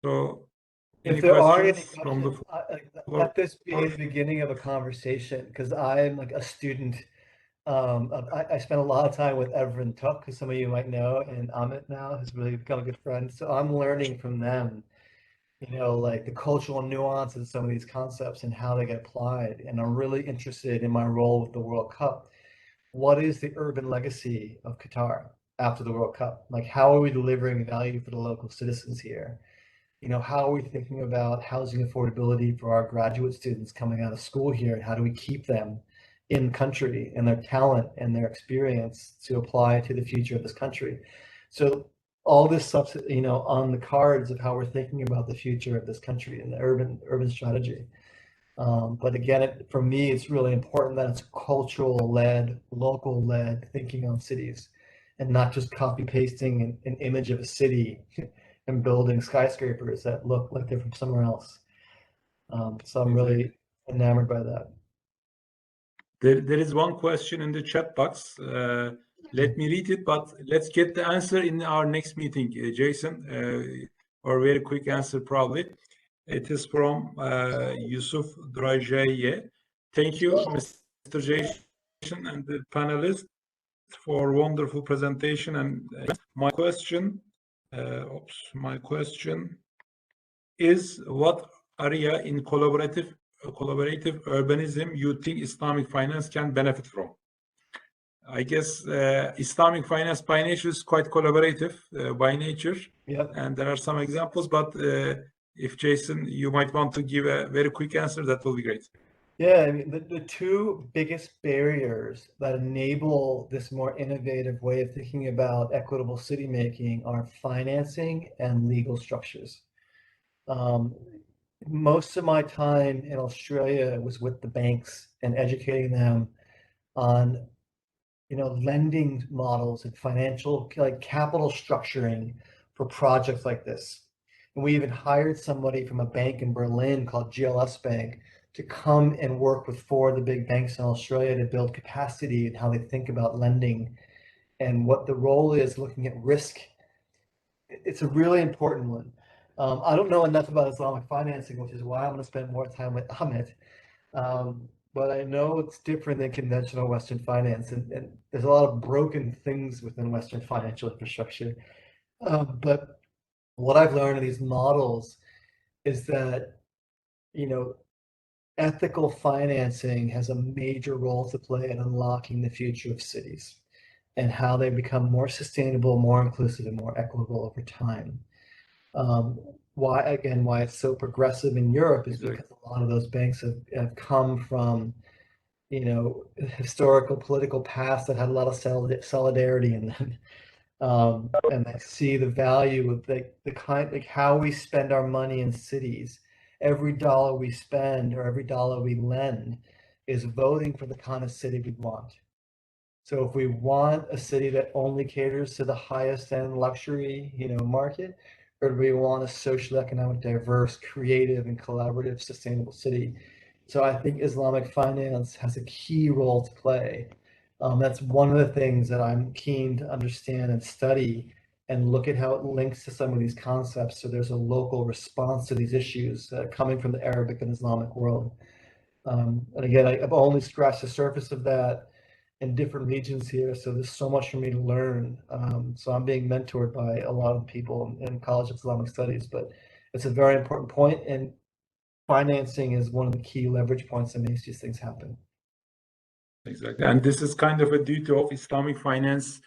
Speaker 1: So,
Speaker 2: If there are any
Speaker 1: questions from the
Speaker 2: questions,
Speaker 1: floor?
Speaker 2: let this be the beginning of a conversation, because I'm like a student. I spent a lot of time with Evren Tuck, who some of you might know, and Amit now has really become a good friend. So I'm learning from them, you know, like the cultural nuances of some of these concepts and how they get applied. And I'm really interested in my role with the World Cup. What is the urban legacy of Qatar after the World Cup? Like, how are we delivering value for the local citizens here? You know, how are we thinking about housing affordability for our graduate students coming out of school here? And how do we keep them in the country and their talent and their experience to apply to the future of this country? So all this stuff, you know, on the cards of how we're thinking about the future of this country and the urban strategy. But again, for me, it's really important that it's cultural-led, local-led thinking on cities, and not just copy pasting an image of a city and building skyscrapers that look like they're from somewhere else. So I'm really enamored by that.
Speaker 1: There is one question in the chat box. Let me read it, but let's get the answer in our next meeting, Jason, or very quick answer probably. It is from Yusuf Drajeye. Thank you, Mr. Jason and the panelists for wonderful presentation. And my question is, what area in collaborative urbanism you think Islamic finance can benefit from? I guess Islamic finance by nature is quite collaborative by nature.
Speaker 2: Yep.
Speaker 1: And there are some examples, but if Jason, you might want to give a very quick answer, that will be great.
Speaker 2: Yeah, I mean, the two biggest barriers that enable this more innovative way of thinking about equitable city making are financing and legal structures. Most of my time in Australia was with the banks and educating them on, you know, lending models and financial, like capital structuring for projects like this. And we even hired somebody from a bank in Berlin called GLS Bank to come and work with 4 of the big banks in Australia to build capacity and how they think about lending and what the role is looking at risk. It's a really important one. I don't know enough about Islamic financing, which is why I'm going to spend more time with Amit. But I know it's different than conventional Western finance, and there's a lot of broken things within Western financial infrastructure. But what I've learned in these models is that, you know, ethical financing has a major role to play in unlocking the future of cities and how they become more sustainable, more inclusive, and more equitable over time. Why it's so progressive in Europe is because a lot of those banks have come from, you know, historical political past that had a lot of solidarity in them. And I see the value of the kind, like how we spend our money in cities. Every dollar we spend or every dollar we lend is voting for the kind of city we want. So if we want a city that only caters to the highest end luxury, you know, market, or do we want a social, economic, diverse, creative, and collaborative, sustainable city? So I think Islamic finance has a key role to play. That's one of the things that I'm keen to understand and study and look at how it links to some of these concepts. So there's a local response to these issues coming from the Arabic and Islamic world. And again, I've only scratched the surface of that in different regions here. So there's so much for me to learn. So I'm being mentored by a lot of people in College of Islamic Studies, but it's a very important point, and financing is one of the key leverage points that makes these things happen.
Speaker 1: Exactly. And this is kind of a duty of Islamic finance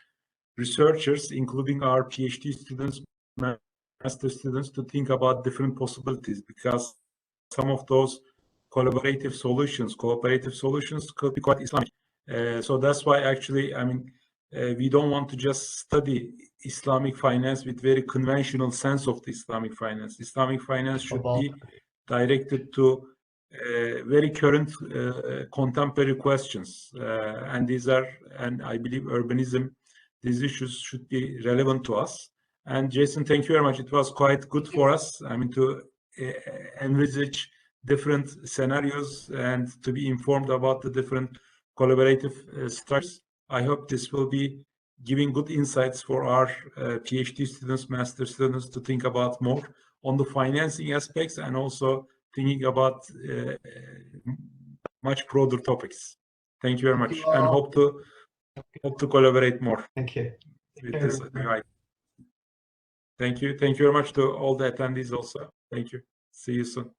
Speaker 1: researchers, including our PhD students, master students, to think about different possibilities, because some of those cooperative solutions could be quite Islamic. So that's why actually, I mean, we don't want to just study Islamic finance with very conventional sense of the Islamic finance. Islamic finance should be directed to very current contemporary questions. And these are, and I believe urbanism, these issues should be relevant to us. And Jason, thank you very much. It was quite good for us, I mean, to envisage different scenarios and to be informed about the different collaborative structures. I hope this will be giving good insights for our PhD students, master students to think about more on the financing aspects and also thinking about much broader topics. Thank you very much, and hope to collaborate more.
Speaker 2: Thank you.
Speaker 1: With this new idea. Thank you. Thank you very much to all the attendees also. Thank you. See you soon.